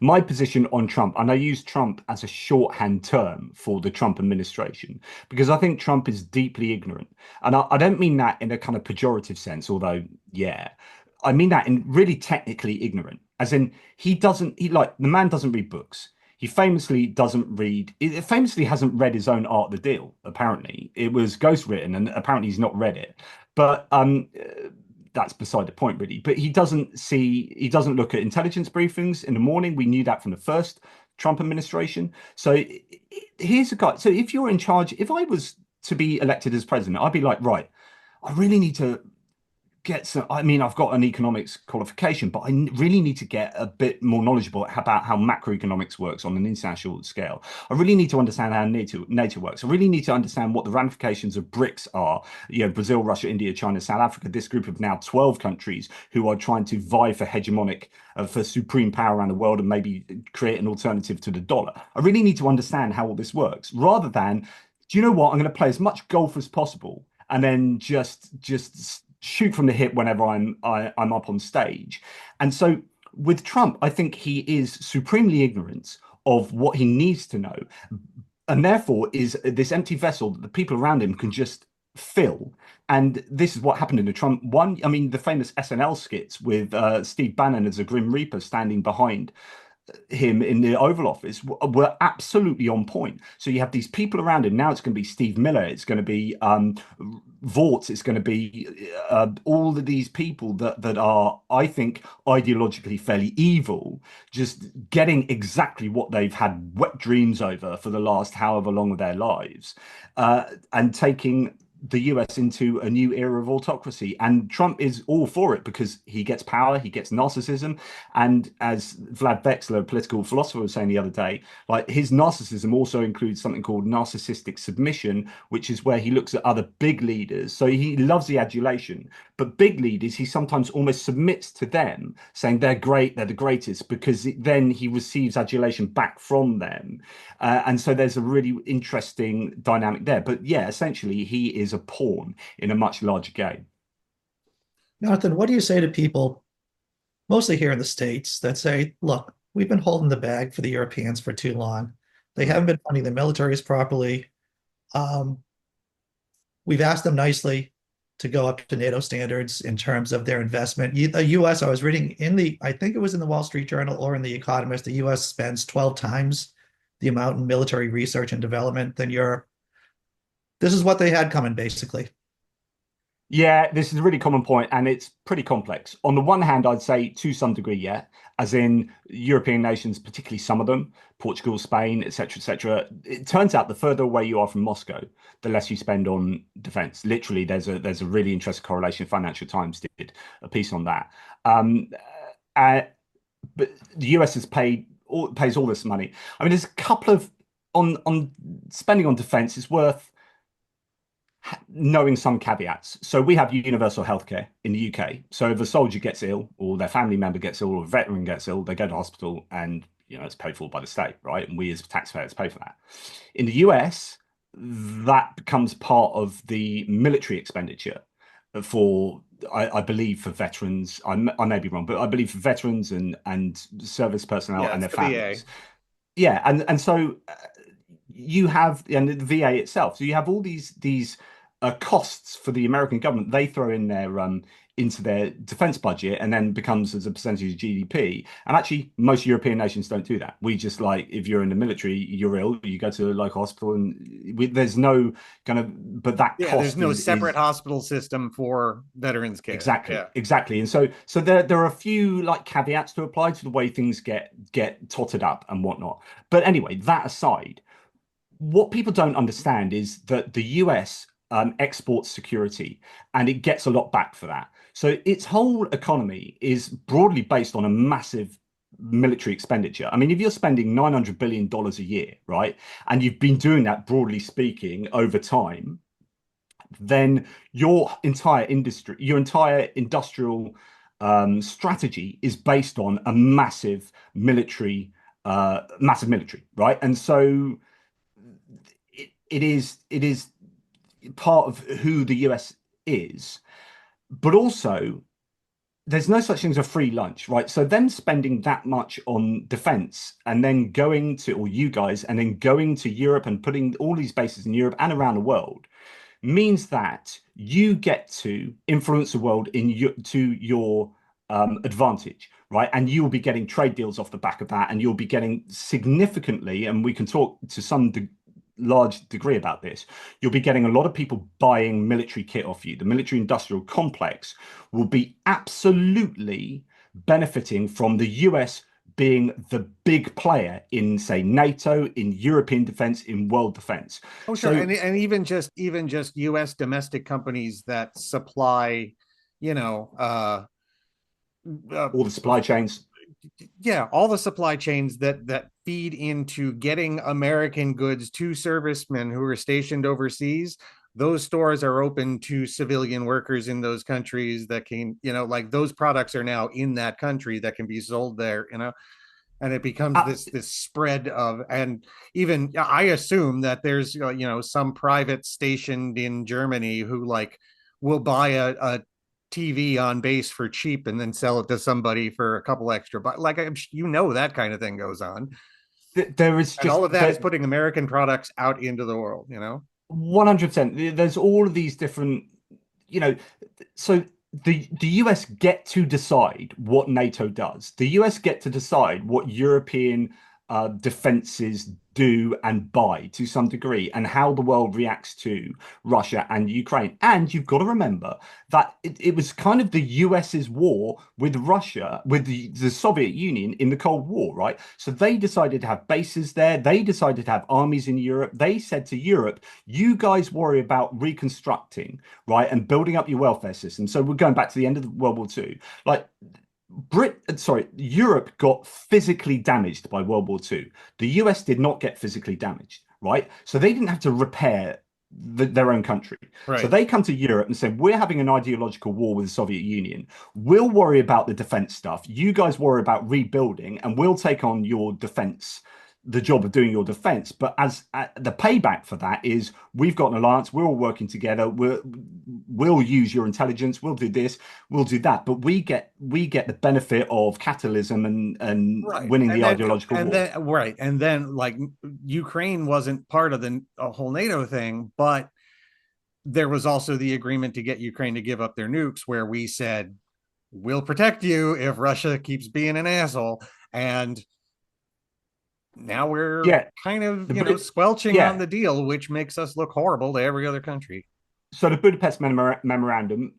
my position on Trump, and I use Trump as a shorthand term for the Trump administration, because I think Trump is deeply ignorant. And I don't mean that in a kind of pejorative sense, although, yeah, I mean that in really technically ignorant. As in, the man doesn't read books. He famously hasn't read his own Art of the Deal, apparently. It was ghostwritten, and apparently he's not read it. But that's beside the point, really. But he doesn't look at intelligence briefings in the morning. We knew that from the first Trump administration. So here's a guy. So if you're in charge, if I was to be elected as president, I'd be like, right, I really need to I've got an economics qualification, but I really need to get a bit more knowledgeable about how macroeconomics works on an international scale. I really need to understand how NATO works. I really need to understand what the ramifications of BRICS are. Brazil, Russia, India, China, South Africa, this group of now 12 countries who are trying to vie for for supreme power around the world and maybe create an alternative to the dollar. I really need to understand how all this works, rather than, do you know what? I'm going to play as much golf as possible and then just shoot from the hip whenever I'm up on stage. And so with Trump, I think he is supremely ignorant of what he needs to know, and therefore is this empty vessel that the people around him can just fill. And this is what happened in the Trump one. I mean, the famous SNL skits with Steve Bannon as a Grim Reaper standing behind him in the Oval Office were absolutely on point. So you have these people around him. Now it's going to be Steve Miller. It's going to be Vought. It's going to be all of these people that are, I think, ideologically fairly evil, just getting exactly what they've had wet dreams over for the last however long of their lives, and taking the US into a new era of autocracy. And Trump is all for it because he gets power, he gets narcissism. And as Vlad Vexler, a political philosopher, was saying the other day, like, his narcissism also includes something called narcissistic submission, which is where he looks at other big leaders. So he loves the adulation, but big leaders, he sometimes almost submits to them, saying they're great, they're the greatest, because then he receives adulation back from them. And so there's a really interesting dynamic there. But yeah, essentially, he is a pawn in a much larger game. Jonathan, what do you say to people, mostly here in the States, that say, look, we've been holding the bag for the Europeans for too long. They haven't been funding the militaries properly. We've asked them nicely to go up to NATO standards in terms of their investment. The US, I was reading I think it was in the Wall Street Journal or in The Economist, the US spends 12 times the amount in military research and development than Europe. This is what they had coming, basically. Yeah, this is a really common point, and it's pretty complex. On the one hand, I'd say to some degree, yeah, as in European nations, particularly some of them, Portugal, Spain, etc., etc. It turns out the further away you are from Moscow, the less you spend on defense. Literally, there's a really interesting correlation. Financial Times did a piece on that. Um, uh, but the US has pays all this money. I mean, there's a couple of on spending on defense is worth knowing some caveats. So we have universal healthcare in the UK. So if a soldier gets ill or their family member gets ill or a veteran gets ill, they go to hospital and it's paid for by the state, right? And we as taxpayers pay for that. In the US, that becomes part of the military expenditure for I believe for veterans. I may be wrong, but I believe for veterans and service personnel Yeah, and it's their the VA. families. Yeah, and so you have and the VA itself. So you have all these costs for the American government. They throw in their into their defense budget and then becomes as a percentage of GDP. And actually, most European nations don't do that. We just like if you're in the military, you're ill, you go to a local hospital, and there's no kind of. But that Yeah, there's cost no is separate hospital system for veterans care. exactly, Yeah. exactly. And so there are a few like caveats to apply to the way things get totted up and whatnot. But anyway, that aside, what people don't understand is that the US exports security and it gets a lot back for that. So its whole economy is broadly based on a massive military expenditure. I mean, if you're spending $900 billion a year, right, and you've been doing that broadly speaking over time, then your entire industry, your entire industrial strategy is based on a massive military, right? And so it is part of who the US is, but also there's no such thing as a free lunch, right? So them spending that much on defense and then going to, or you guys, and then going to Europe and putting all these bases in Europe and around the world means that you get to influence the world to your advantage, right? And you will be getting trade deals off the back of that, and you'll be getting significantly, and we can talk to some large degree about this. You'll be getting a lot of people buying military kit off you. The military industrial complex will be absolutely benefiting from the US being the big player in, say, NATO, in European defense, in world defense. Oh, sure. So And even just US domestic companies that supply, you know, uh all the supply chains. yeah, all the supply chains that feed into getting American goods to servicemen who are stationed overseas. Those stores are open to civilian workers in those countries that can, like those products are now in that country that can be sold there, and it becomes Uh, this spread of, and even I assume that there's some private stationed in Germany who like will buy a TV on base for cheap and then sell it to somebody for a couple extra, but like that kind of thing goes on, there is and all just of that is putting American products out into the world. 100%. There's all of these different, you know, so the US get to decide what NATO does. The US get to decide what European defenses do and buy to some degree, and how the world reacts to Russia and Ukraine. And you've got to remember that it was kind of the US's war with Russia, with the Soviet Union in the Cold War, right? So they decided to have bases there. They decided to have armies in Europe. They said to Europe, you guys worry about reconstructing, right, and building up your welfare system. So we're going back to the end of World War II. Like Europe got physically damaged by World War II. The US did not get physically damaged, right? So they didn't have to repair their own country. So Right. they come to Europe and say, we're having an ideological war with the Soviet Union. We'll worry about the defense stuff. You guys worry about rebuilding, and we'll take on your defense, the job of doing your defense. But as the payback for that is we've got an alliance, we're all working together, we'll use your intelligence, we'll do this, we'll do that, but we get the benefit of capitalism and Right. winning And the then ideological and war. then right. And then like Ukraine wasn't part of the whole NATO thing, but there was also the agreement to get Ukraine to give up their nukes, where we said we'll protect you if Russia keeps being an asshole. And now we're Yeah, kind of, the Brit squelching on yeah. the deal, which makes us look horrible to every other country. So the Budapest Memorandum,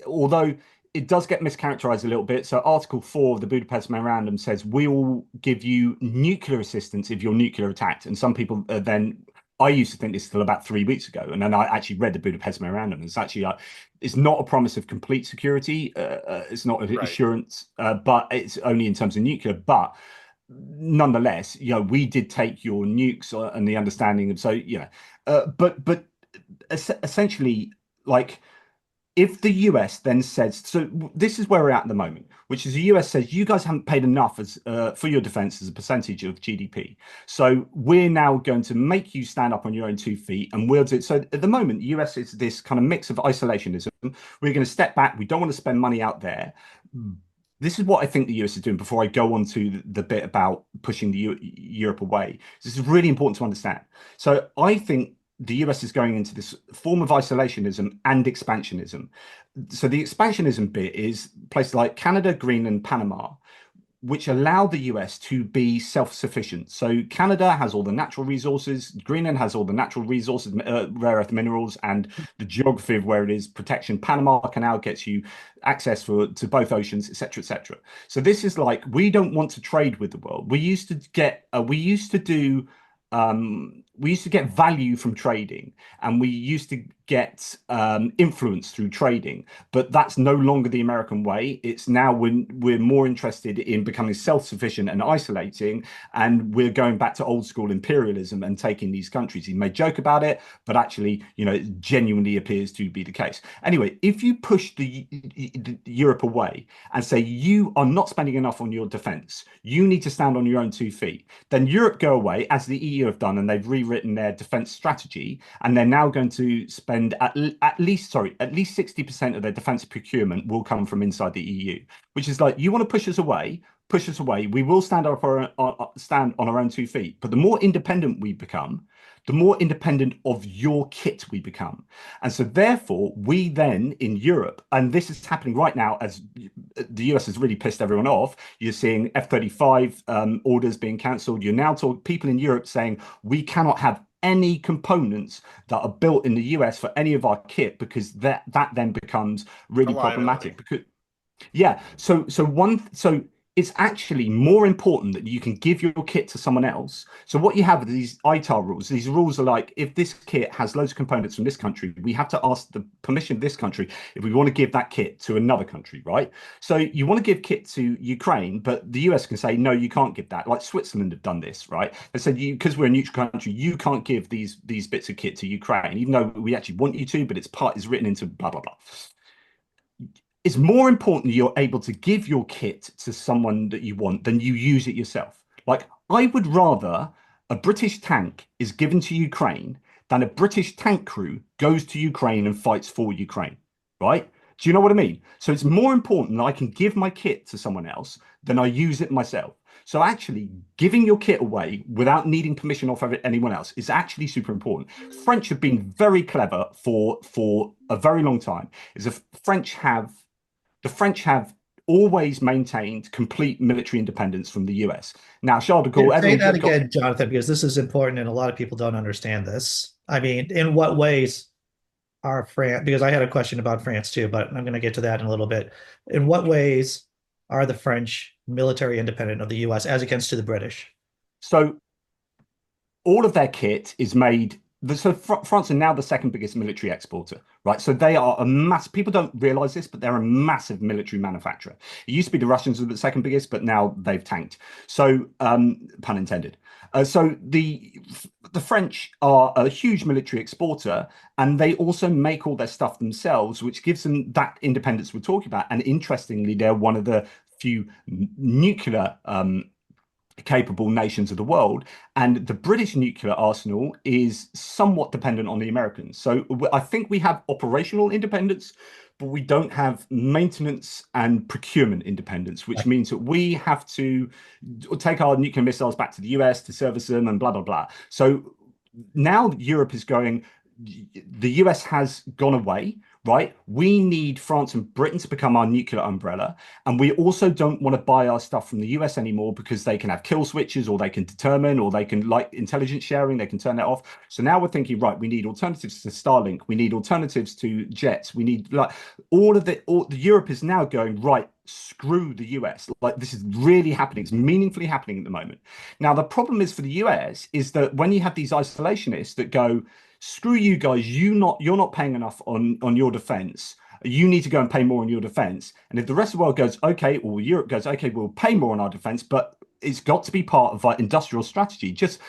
although it does get mischaracterized a little bit. So Article 4 of the Budapest Memorandum says we will give you nuclear assistance if you're nuclear attacked. And some people then, I used to think this till about 3 weeks ago, and then I actually read the Budapest Memorandum. It's actually it's not a promise of complete security. It's not an assurance, but it's only in terms of nuclear. But nonetheless, we did take your nukes and the understanding of but essentially, like, if the US then says, so this is where we're at the moment, which is the US says you guys haven't paid enough as for your defense as a percentage of GDP. So we're now going to make you stand up on your own 2 feet, and we'll do it. So at the moment, the US is this kind of mix of isolationism. We're going to step back. We don't want to spend money out there. This is what I think the US is doing before I go on to the bit about pushing the Europe away. This is really important to understand. So I think the US is going into this form of isolationism and expansionism. So the expansionism bit is places like Canada, Greenland, Panama, which allow the US to be self-sufficient. So Canada has all the natural resources, Greenland has all the natural resources, rare earth minerals, and the geography of where it is, protection. Panama Canal gets you access to both oceans, etc., etc. So this is like, we don't want to trade with the world. We used to get, we used to get value from trading, and we used to get influence through trading, but that's no longer the American way. It's now we're more interested in becoming self-sufficient and isolating, and we're going back to old school imperialism and taking these countries. He may joke about it, but actually, it genuinely appears to be the case. Anyway, if you push the Europe away and say you are not spending enough on your defense, you need to stand on your own 2 feet, then Europe go away, as the EU have done, and they've rewritten their defense strategy, and they're now going to spend at least 60% of their defense procurement will come from inside the EU, which is like, you want to push us away. We will stand stand on our own 2 feet. But the more independent we become, the more independent of your kit we become. And so therefore, we then in Europe, and this is happening right now as the US has really pissed everyone off. You're seeing F-35 orders being cancelled. You're now talking people in Europe saying we cannot have any components that are built in the US for any of our kit, because that then becomes really problematic. Because so it's actually more important that you can give your kit to someone else. So what you have are these ITAR rules. These rules are like, if this kit has loads of components from this country, we have to ask the permission of this country if we want to give that kit to another country, right? So you want to give kit to Ukraine, but the US can say, no, you can't give that. Like Switzerland have done this, right? They said, because we're a neutral country, you can't give these bits of kit to Ukraine, even though we actually want you to, but it's written into blah, blah, blah. It's more important you're able to give your kit to someone that you want than you use it yourself. Like, I would rather a British tank is given to Ukraine than a British tank crew goes to Ukraine and fights for Ukraine, right? Do you know what I mean? So it's more important that I can give my kit to someone else than I use it myself. So actually giving your kit away without needing permission off of anyone else is actually super important. French have been very clever for a very long time. The French have always maintained complete military independence from the US. Now, Charles de Gaulle... Say that again, Jonathan, because this is important and a lot of people don't understand this. I mean, in what ways are France... Because I had a question about France too, but I'm going to get to that in a little bit. In what ways are the French military independent of the US as against to the British? So all of their kit is made... So France are now the second biggest military exporter, right? So they are a mass. People don't realize this, but they're a massive military manufacturer. It used to be the Russians were the second biggest, but now they've tanked. So, pun intended. So the French are a huge military exporter, and they also make all their stuff themselves, which gives them that independence we're talking about. And interestingly, they're one of the few nuclear capable nations of the world, and the British nuclear arsenal is somewhat dependent on the Americans. So I think we have operational independence, but we don't have maintenance and procurement independence, which means that we have to take our nuclear missiles back to the US to service them and blah, blah, blah. So now Europe is going, the US has gone away. right? We need France and Britain to become our nuclear umbrella. And we also don't want to buy our stuff from the US anymore because they can have kill switches, or they can determine, or they can, like intelligence sharing, they can turn that off. So now we're thinking, right, we need alternatives to Starlink. We need alternatives to jets. We need like all the Europe is now going, right, screw the US. Like this is really happening. It's meaningfully happening at the moment. Now, the problem is for the US is that when you have these isolationists that go, screw you guys, you're not paying enough on your defense. You need to go and pay more on your defense. And if the rest of the world goes, okay, or Europe goes, okay, we'll pay more on our defense, but it's got to be part of our industrial strategy, just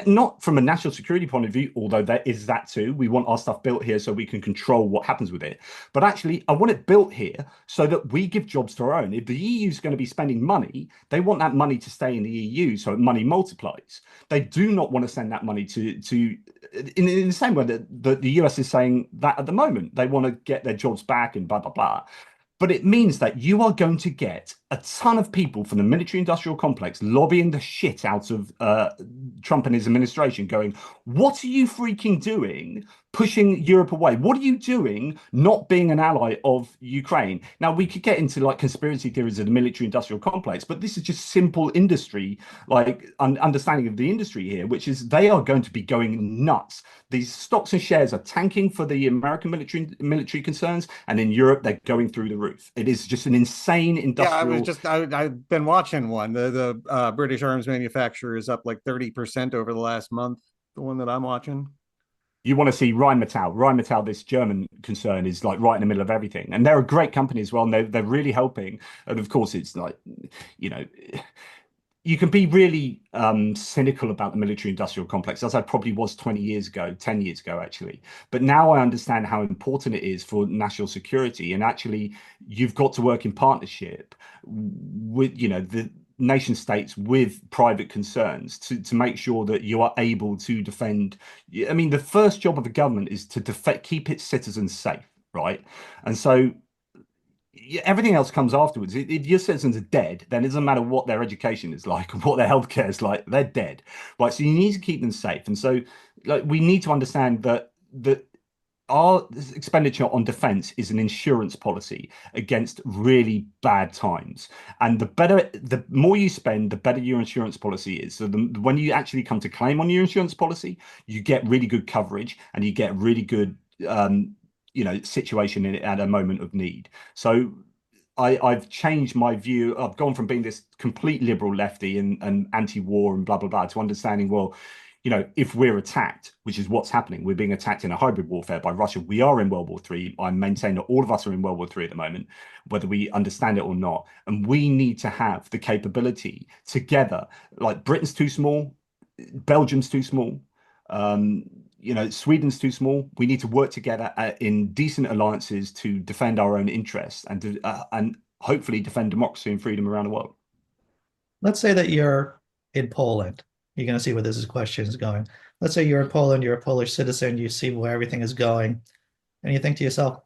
not from a national security point of view, although there is that too. We want our stuff built here so we can control what happens with it. But actually, I want it built here so that we give jobs to our own. If the EU is going to be spending money, they want that money to stay in the EU so money multiplies. They do not want to send that money to in the same way that the US is saying that at the moment. They want to get their jobs back and blah, blah, blah. But it means that you are going to get a ton of people from the military industrial complex lobbying the shit out of Trump and his administration, going, what are you freaking doing pushing Europe away? What are you doing not being an ally of Ukraine? Now, we could get into like conspiracy theories of the military industrial complex, but this is just simple industry, like understanding of the industry here, which is they are going to be going nuts. These stocks and shares are tanking for the American military concerns, and in Europe, they're going through the roof. It is just an insane industrial. I've been watching one. The British arms manufacturer is up like 30% over the last month. The one that I'm watching. You want to see Rheinmetall. Rheinmetall, this German concern, is like right in the middle of everything. And they're a great company as well. And they're really helping. And of course, it's like, you know, you can be really cynical about the military industrial complex, as I probably was 20 years ago, 10 years ago, actually. But now I understand how important it is for national security. And actually, you've got to work in partnership with, you know, the nation states with private concerns to make sure that you are able to defend. I mean, the first job of the government is to keep its citizens safe, right? And so everything else comes afterwards. If your citizens are dead, then it doesn't matter what their education is like or what their healthcare is like. They're dead, right? So you need to keep them safe. And so, like, we need to understand that our expenditure on defense is an insurance policy against really bad times. And the more you spend, the better your insurance policy is. So when you actually come to claim on your insurance policy, you get really good coverage and you get really good, situation at a moment of need. So I've changed my view. I've gone from being this complete liberal lefty and anti-war and blah, blah, blah, to understanding, well, you know, if we're attacked, which is what's happening, we're being attacked in a hybrid warfare by Russia. We are in World War III. I maintain that all of us are in World War III at the moment, whether we understand it or not. And we need to have the capability together. Like Britain's too small, Belgium's too small, Sweden's too small. We need to work together in decent alliances to defend our own interests and hopefully defend democracy and freedom around the world. Let's say that you're in Poland. You're going to see where this question is going. Let's say you're in Poland, you're a Polish citizen, you see where everything is going, and you think to yourself,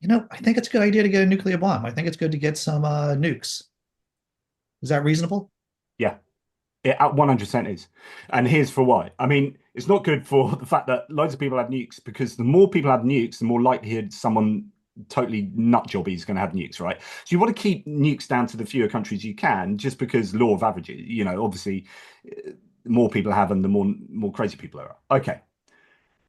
I think it's a good idea to get a nuclear bomb. I think it's good to get some nukes. Is that reasonable? Yeah, it 100% is. And here's for why. I mean, it's not good for the fact that loads of people have nukes, because the more people have nukes, the more likelihood someone totally nut jobby is going to have nukes, right? So you want to keep nukes down to the fewer countries you can, just because law of averages, obviously the more people have them, the more crazy people are. Okay.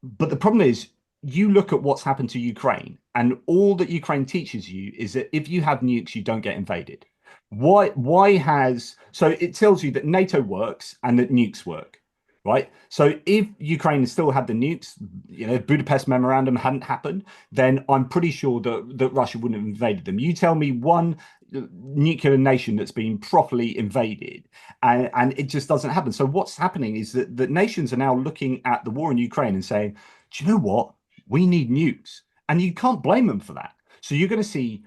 But the problem is, you look at what's happened to Ukraine, and all that Ukraine teaches you is that if you have nukes, you don't get invaded. So it tells you that NATO works and that nukes work. Right. So if Ukraine still had the nukes, Budapest Memorandum hadn't happened, then I'm pretty sure that Russia wouldn't have invaded them. You tell me one nuclear nation that's been properly invaded, and it just doesn't happen. So what's happening is that the nations are now looking at the war in Ukraine and saying, do you know what? We need nukes. And you can't blame them for that. So you're going to see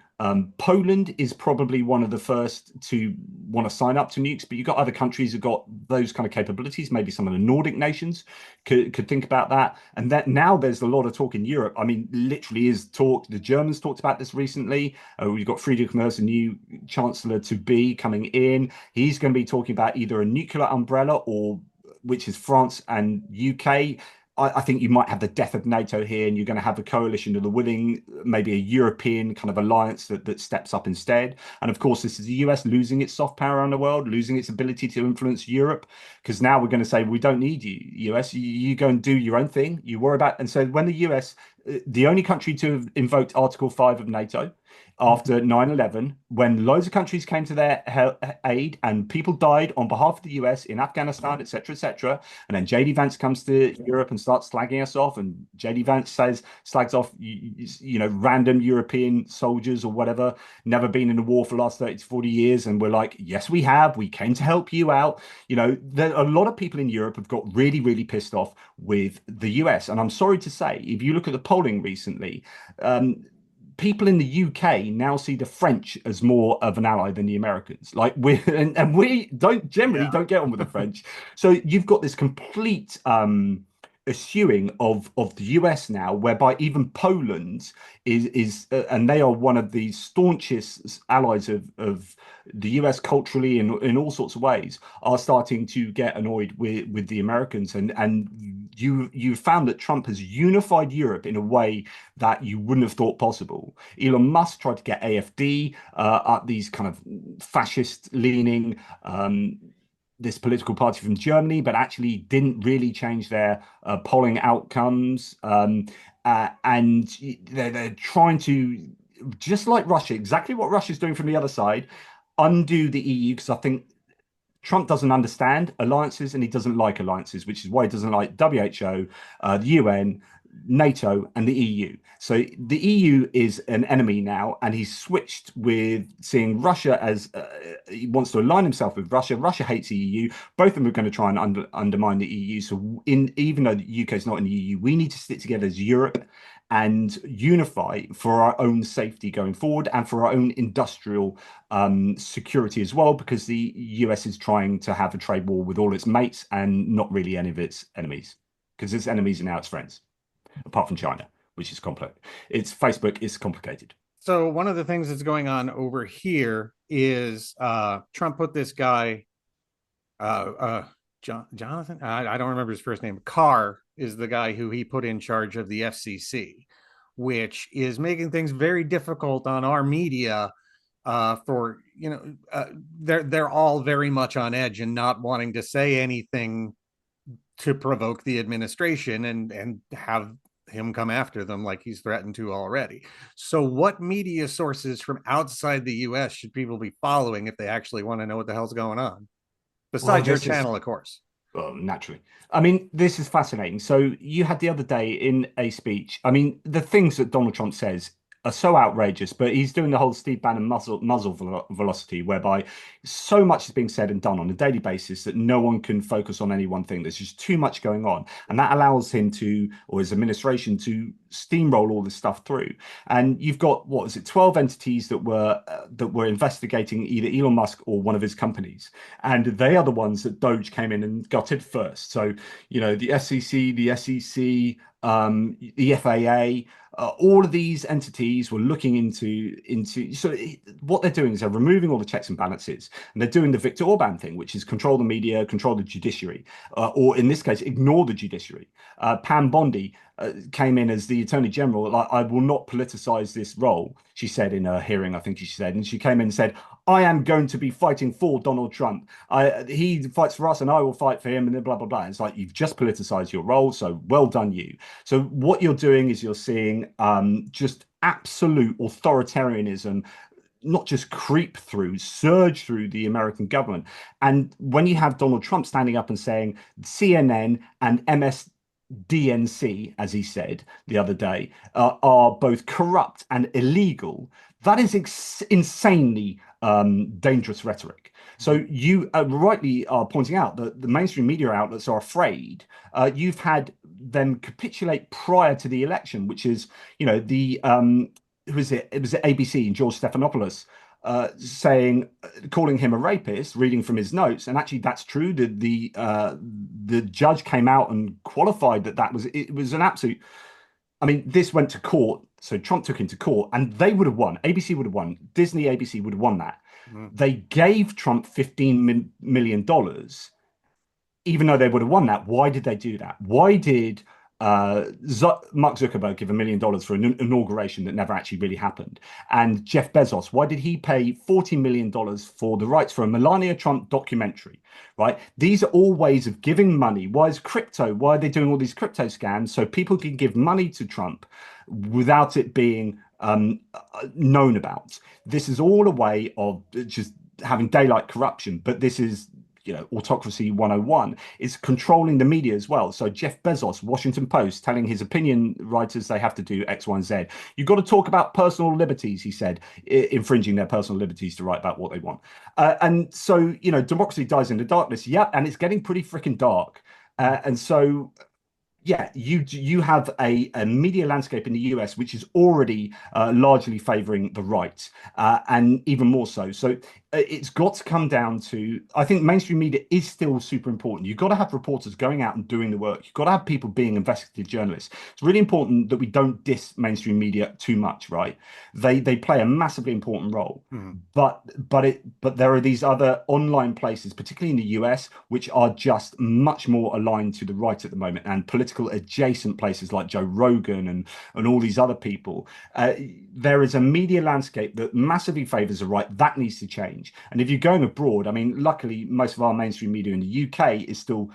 Poland is probably one of the first to want to sign up to nukes, but you've got other countries who've got those kind of capabilities. Maybe some of the Nordic nations could think about that. And that now there's a lot of talk in Europe. I mean, literally is talk. The Germans talked about this recently. We've got Friedrich Merz, a new chancellor to be coming in. He's going to be talking about either a nuclear umbrella, or which is France and UK. I think you might have the death of NATO here, and you're going to have a coalition of the willing, maybe a European kind of alliance that steps up instead. And of course, this is the US losing its soft power around the world, losing its ability to influence Europe, because now we're going to say, we don't need you, US. You go and do your own thing. You worry about. And so when the US, the only country to have invoked Article 5 of NATO, after 9/11, when loads of countries came to their aid and people died on behalf of the US in Afghanistan, etc., and then JD Vance comes to Europe and starts slagging us off, and JD Vance slags off, random European soldiers or whatever, never been in a war for the last 30 to 40 years, and we're like, yes, we have. We came to help you out. A lot of people in Europe have got really, really pissed off with the US, and I'm sorry to say, if you look at the polling recently, people in the UK now see the French as more of an ally than the Americans. Like we don't get on with the French. So you've got this complete eschewing of the US now, whereby even Poland is and they are one of the staunchest allies of the US culturally in all sorts of ways, are starting to get annoyed with the Americans, and you found that Trump has unified Europe in a way that you wouldn't have thought possible. Elon Musk tried to get AfD up, these kind of fascist leaning this political party from Germany, but actually didn't really change their polling outcomes. And they're trying to, just like Russia, exactly what Russia's doing from the other side, undo the EU, because I think Trump doesn't understand alliances and he doesn't like alliances, which is why he doesn't like WHO, the UN, NATO, and the EU. So the EU is an enemy now, and he's switched with seeing Russia as he wants to align himself with Russia. Russia hates the EU. Both of them are going to try and undermine the EU. So even though the UK is not in the EU, we need to stick together as Europe and unify for our own safety going forward and for our own industrial security as well, because the US is trying to have a trade war with all its mates and not really any of its enemies, because its enemies are now its friends, apart from China, which is complex. Facebook is complicated. So one of the things that's going on over here is Trump put this guy, Jonathan, I don't remember his first name. Carr is the guy who he put in charge of the FCC, which is making things very difficult on our media. They're all very much on edge and not wanting to say anything to provoke the administration and have him come after them like he's threatened to already. So what media sources from outside the US should people be following if they actually want to know what the hell's going on? Besides your channel, of course. Well, naturally. I mean, this is fascinating. So you had the other day in a speech, I mean, the things that Donald Trump says are so outrageous, but he's doing the whole Steve Bannon muzzle velocity, whereby so much is being said and done on a daily basis that no one can focus on any one thing. There's just too much going on, and that allows him to, or his administration, to steamroll all this stuff through. And you've got, 12 entities that were investigating either Elon Musk or one of his companies, and they are the ones that Doge came in and gutted first. So the SEC, the SEC, the FAA, all of these entities were looking into. So what they're doing is they're removing all the checks and balances, and they're doing the Viktor Orban thing, which is control the media, control the judiciary, or in this case, ignore the judiciary. Pam Bondi came in as the Attorney General. Like, I will not politicize this role, she said in her hearing, I think she said, and she came in and said, I am going to be fighting for Donald Trump. He fights for us and I will fight for him, and then blah, blah, blah. And it's like, you've just politicized your role, so well done you. So what you're doing is you're seeing just absolute authoritarianism not just surge through the American government. And when you have Donald Trump standing up and saying CNN and MSDNC, as he said the other day, are both corrupt and illegal, that is insanely dangerous rhetoric. So you rightly are pointing out that the mainstream media outlets are afraid. You've had them capitulate prior to the election, which is, who is it? It was ABC and George Stephanopoulos calling him a rapist, reading from his notes, and actually that's true. The judge came out and qualified it was an absolute. I mean, this went to court, so Trump took him to court, and they would have won. ABC would have won. Disney, ABC would have won that. They gave Trump $15 million, even though they would have won that. Why did they do that? Why did Mark Zuckerberg give $1 million for an inauguration that never actually really happened. And Jeff Bezos, why did he pay $40 million for the rights for a Melania Trump documentary, right? These are all ways of giving money. Why is crypto? Why are they doing all these crypto scams? So people can give money to Trump without it being known about. This is all a way of just having daylight corruption, but this is autocracy 101. Is controlling the media as well. So Jeff Bezos, Washington Post, telling his opinion writers they have to do X, Y, and Z. You've got to talk about personal liberties, he said, infringing their personal liberties to write about what they want. And so, democracy dies in the darkness. Yeah, and it's getting pretty freaking dark. And so yeah, you have a media landscape in the US which is already largely favoring the right, and even more so. So it's got to come down to, I think mainstream media is still super important. You've got to have reporters going out and doing the work. You've got to have people being investigative journalists. It's really important that we don't diss mainstream media too much, right? They play a massively important role. But there are these other online places, particularly in the US, which are just much more aligned to the right at the moment, and political adjacent places like Joe Rogan and all these other people. There is a media landscape that massively favors the right. That needs to change. And if you're going abroad, I mean, luckily, most of our mainstream media in the UK is still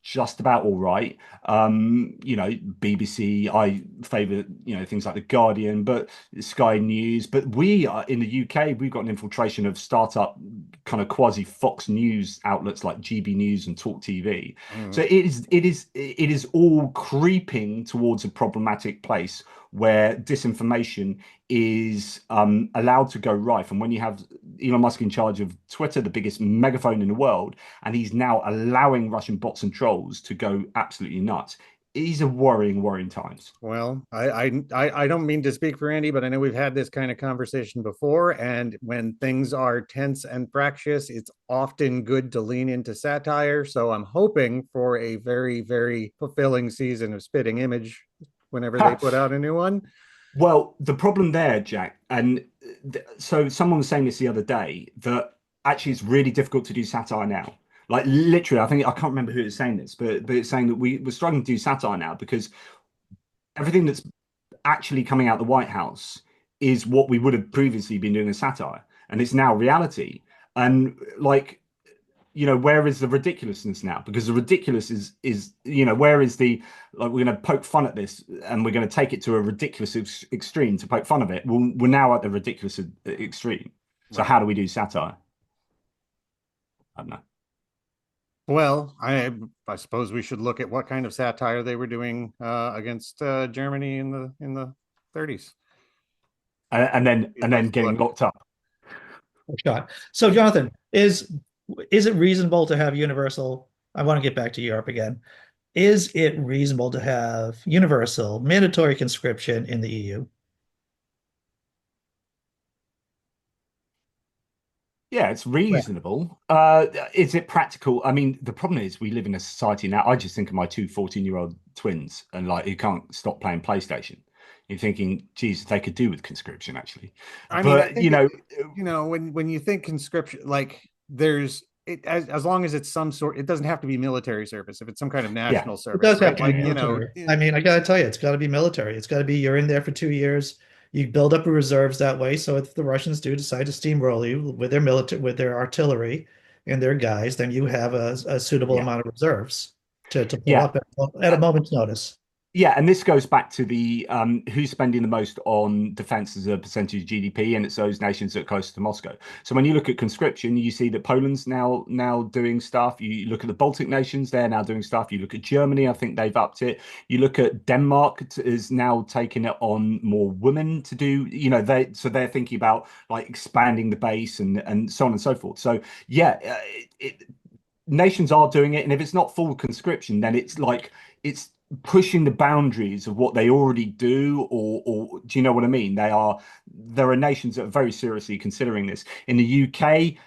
just about all right. BBC, I favor, things like The Guardian, but Sky News. But we are in the UK, we've got an infiltration of startup kind of quasi Fox News outlets like GB News and Talk TV. So it is all creeping towards a problematic place where disinformation is allowed to go rife. And when you have Elon Musk in charge of Twitter, the biggest megaphone in the world, and he's now allowing Russian bots and trolls to go absolutely nuts, these are worrying times. Well, I don't mean to speak for Andy, but I know we've had this kind of conversation before. And when things are tense and fractious, it's often good to lean into satire. So I'm hoping for a very, very fulfilling season of Spitting Image whenever they put out a new one. Well, the problem there, Jack, and so someone was saying this the other day, that actually it's really difficult to do satire now. Like literally, I can't remember who was saying this, but it's saying that we're struggling to do satire now because everything that's actually coming out the White House is what we would have previously been doing as satire, and it's now reality. And like, where is the ridiculousness now? Because the ridiculous is where is the, like, we're going to poke fun at this and we're going to take it to a ridiculous extreme to poke fun of it. We're now at the ridiculous extreme. So Right. How do we do satire? I don't know. Well, I suppose we should look at what kind of satire they were doing against Germany in the 30s. And then getting locked up. Shot. So, Jonathan, is it reasonable to have universal? I want to get back to Europe again. Is it reasonable to have universal mandatory conscription in the EU? Yeah, it's reasonable. Is it practical? I mean, the problem is we live in a society now. I just think of my two 14-year-old twins and like you can't stop playing PlayStation. You're thinking, geez, they could do with conscription actually. I mean, But when you think conscription, like there's it as long as it's some sort, it doesn't have to be military service. If it's some kind of national It service, does have right? to Like, be military. I mean, I gotta tell you, it's got to be military. It's got to be you're in there for 2 years. You build up reserves that way. So if the Russians do decide to steamroll you with their military, with their artillery and their guys, then you have a suitable yeah, amount of reserves to pull yeah. up at a moment's notice. Yeah, and this goes back to the who's spending the most on defense as a percentage of GDP, and it's those nations that are close to Moscow. So when you look at conscription, you see that Poland's now doing stuff. You look at the Baltic nations; they're now doing stuff. You look at Germany; I think they've upped it. You look at Denmark is now taking it on more women to do. They're thinking about like expanding the base and so on and so forth. So yeah, nations are doing it, and if it's not full conscription, then it's pushing the boundaries of what they already do, or do you know what I mean? There are nations that are very seriously considering this. In the UK,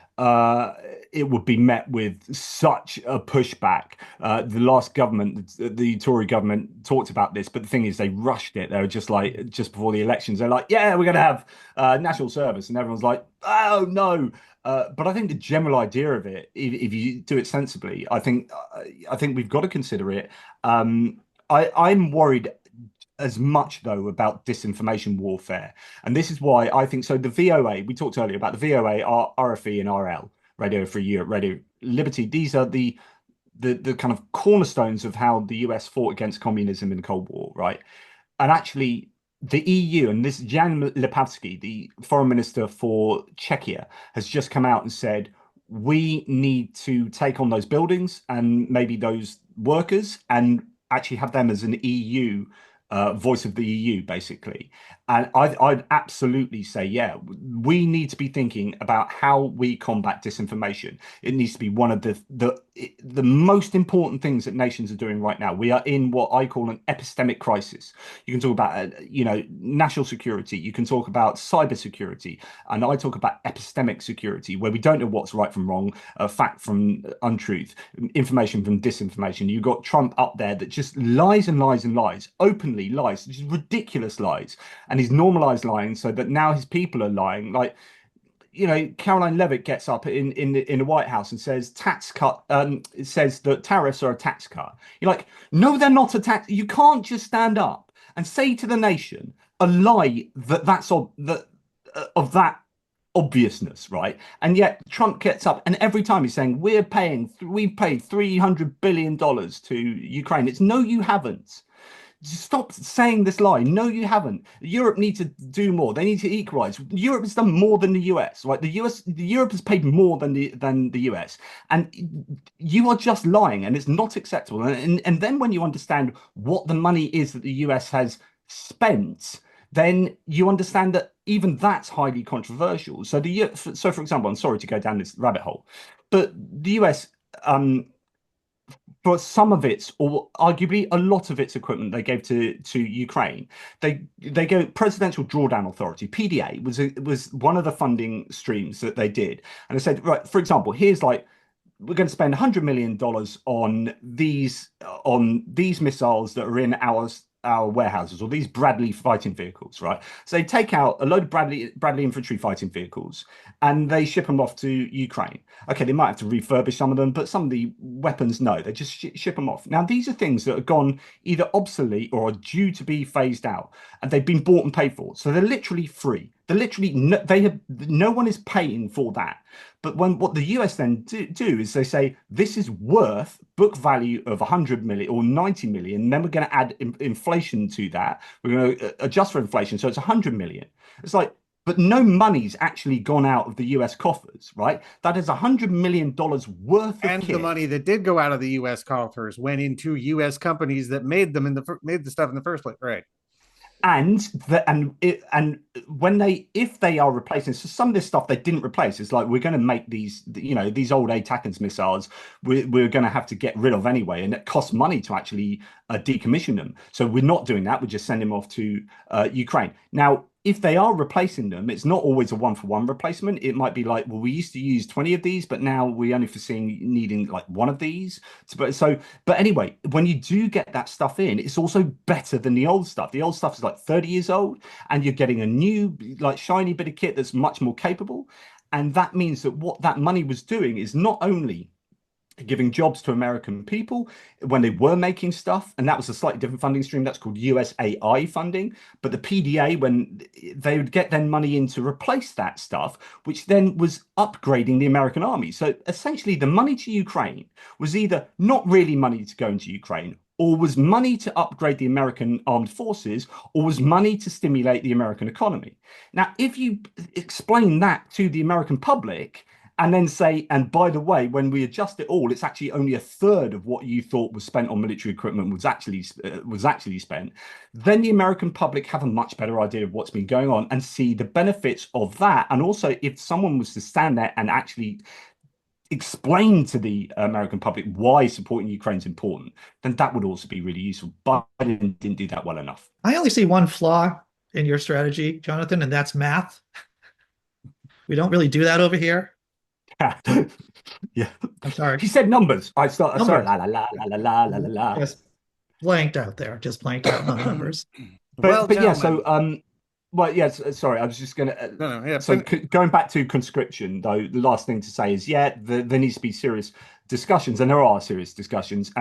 it would be met with such a pushback. The last government, the Tory government, talked about this, but the thing is, they rushed it. They were just like, just before the elections, they're like, yeah, we're going to have national service, and everyone's like, oh no. But I think the general idea of it, if you do it sensibly, I think we've got to consider it. I'm worried as much though about disinformation warfare, and this is why I think so. The VOA, we talked earlier about the VOA, RFE, and RL, Radio Free Europe, Radio Liberty. These are the kind of cornerstones of how the US fought against communism in the Cold War, right? And actually, the EU and this Jan Lipavsky, the foreign minister for Czechia, has just come out and said we need to take on those buildings and maybe those workers and actually have them as an EU voice of the EU, basically. And I'd absolutely say, yeah, we need to be thinking about how we combat disinformation. It needs to be one of the most important things that nations are doing right now. We are in what I call an epistemic crisis. You can talk about, national security. You can talk about cyber security, and I talk about epistemic security, where we don't know what's right from wrong, fact from untruth, information from disinformation. You've got Trump up there that just lies and lies and lies, openly lies, just ridiculous lies. And he's normalized lying so that now his people are lying. Like, Caroline Levitt gets up in the White House and says tax cut. It says that tariffs are a tax cut. You're like, no, they're not a tax. You can't just stand up and say to the nation a lie that's of that obviousness, right? And yet Trump gets up and every time he's saying we've paid $300 billion to Ukraine. It's no, you haven't. Stop saying this lie. No, you haven't. Europe needs to do more. They need to equalize. Europe has done more than the US, right? Europe has paid more than the US, and you are just lying, and it's not acceptable. And then when you understand what the money is that the US has spent, then you understand that even that's highly controversial. So for example, I'm sorry to go down this rabbit hole, but the US. For some of its, or arguably a lot of its equipment they gave to Ukraine, they go Presidential Drawdown Authority, PDA was one of the funding streams that they did, and they said, right, for example, here's like we're going to spend $100 million on these missiles that are in our warehouses, or these Bradley fighting vehicles, right? So they take out a load of Bradley infantry fighting vehicles and they ship them off to Ukraine. Okay, they might have to refurbish some of them, but some of the weapons, no, they just ship them off. Now, these are things that have gone either obsolete or are due to be phased out, and they've been bought and paid for. So they're literally free. They're literally, no one is paying for that. But what the US then do is they say, this is worth book value of 100 million or 90 million. Then we're going to add inflation to that. We're going to adjust for inflation. So it's 100 million. It's like, but no money's actually gone out of the US coffers, right? That is $100 million worth of and kit. The money that did go out of the US coffers went into US companies that made the stuff in the first place, right? And if they are replacing, so some of this stuff they didn't replace. It's like, we're going to make these old ATACMS missiles we're going to have to get rid of anyway, and it costs money to actually decommission them. So we're not doing that. We're just sending them off to Ukraine. Now, if they are replacing them, it's not always a one-for-one replacement. It might be like, well, we used to use 20 of these, but now we only foresee needing like one of these. But anyway, when you do get that stuff in, it's also better than the old stuff. The old stuff is like 30 years old, and you're getting a new, like, shiny bit of kit that's much more capable. And that means that what that money was doing is not only giving jobs to American people when they were making stuff, and that was a slightly different funding stream that's called USAI funding, but the PDA, when they would get then money in to replace that stuff, which then was upgrading the American army. So essentially the money to Ukraine was either not really money to go into Ukraine, or was money to upgrade the American armed forces, or was money to stimulate the American economy. Now, if you explain that to the American public, and then say, and by the way, when we adjust it all, it's actually only a third of what you thought was spent on military equipment was actually spent, then the American public have a much better idea of what's been going on and see the benefits of that. And also, if someone was to stand there and actually explain to the American public why supporting Ukraine is important, then that would also be really useful. But Biden didn't do that well enough. I only see one flaw in your strategy, Jonathan, and that's math. We don't really do that over here. Yeah, I'm sorry. He said numbers. Sorry. Numbers. La la la la la la la la. Just blanked out there. Just blanked out on numbers. But yeah, so well, yes. Sorry, I was just gonna. Going back to conscription, though, the last thing to say is, yeah, there needs to be serious discussions, and there are serious discussions,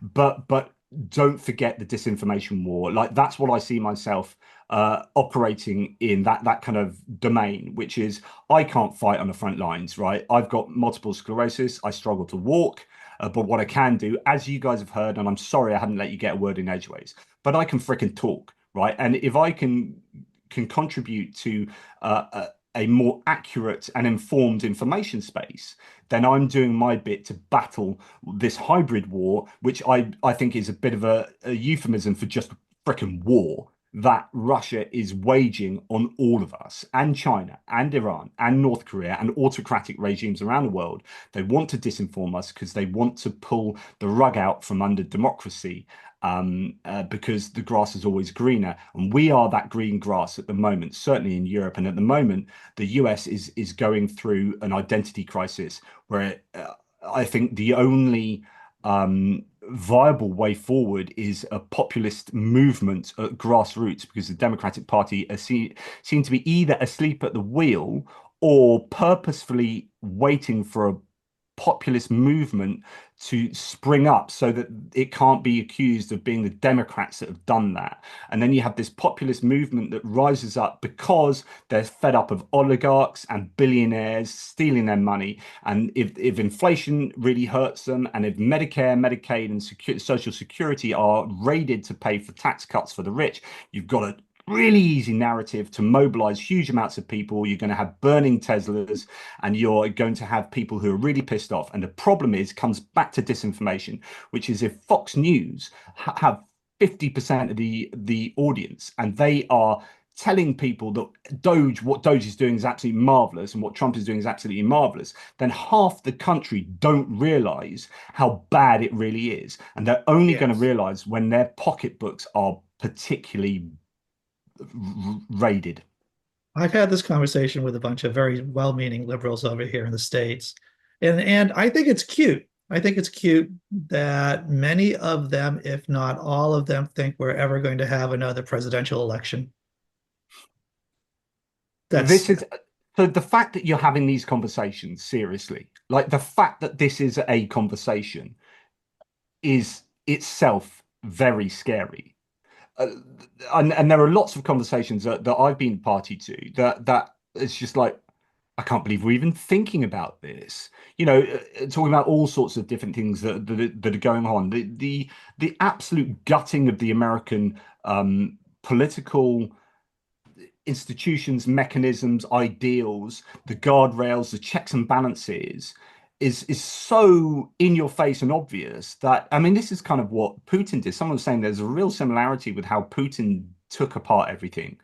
but don't forget the disinformation war. Like that's what I see myself operating in, that kind of domain, which is I can't fight on the front lines, right? I've got multiple sclerosis. I struggle to walk. But what I can do, as you guys have heard, and I'm sorry I hadn't let you get a word in edgeways, but I can fricking talk, right? And if I can contribute to a more accurate and informed information space, then I'm doing my bit to battle this hybrid war, which I think is a bit of a euphemism for just fricking war that Russia is waging on all of us, and China and Iran and North Korea and autocratic regimes around the world. They want to disinform us because they want to pull the rug out from under democracy, because the grass is always greener. And we are that green grass at the moment, certainly in Europe. And at the moment, the US is going through an identity crisis where I think the only viable way forward is a populist movement at grassroots, because the Democratic Party seem to be either asleep at the wheel or purposefully waiting for a populist movement to spring up so that it can't be accused of being the Democrats that have done that. And then you have this populist movement that rises up because they're fed up of oligarchs and billionaires stealing their money. And if inflation really hurts them, and if Medicare, Medicaid, and Social Security are raided to pay for tax cuts for the rich, you've got a really easy narrative to mobilize huge amounts of people. You're going to have burning Teslas, and you're going to have people who are really pissed off. And the problem comes back to disinformation, which is if Fox News have 50% of the audience, and they are telling people that what Doge is doing is absolutely marvelous and what Trump is doing is absolutely marvelous, then half the country don't realize how bad it really is. And they're only going to realize when their pocketbooks are particularly raided. I've had this conversation with a bunch of very well-meaning liberals over here in the States, and I think it's cute. I think it's cute that many of them, if not all of them, think we're ever going to have another presidential election. This is so the fact that you're having these conversations seriously, like the fact that this is a conversation is itself very scary. And there are lots of conversations that I've been party to that it's just like, I can't believe we're even thinking about this. Talking about all sorts of different things that are going on. The absolute gutting of the American political institutions, mechanisms, ideals, the guardrails, the checks and balances is so in your face and obvious that, I mean, this is kind of what Putin did. Someone was saying there's a real similarity with how Putin took apart everything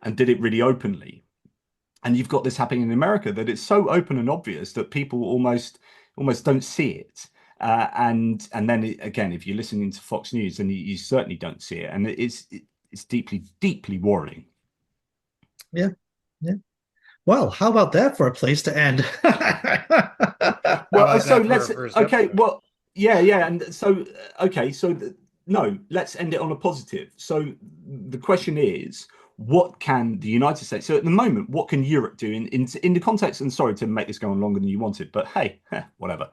and did it really openly. And you've got this happening in America, that it's so open and obvious that people almost don't see it. And then again, if you're listening to Fox News, then you certainly don't see it. And it's deeply, deeply worrying. Yeah. Well, how about that for a place to end? Well, so let's okay. Well, yeah, and so okay, so no, let's end it on a positive. So the question is, what can the United States? So at the moment, what can Europe do in the context? And sorry to make this go on longer than you wanted, but hey, whatever.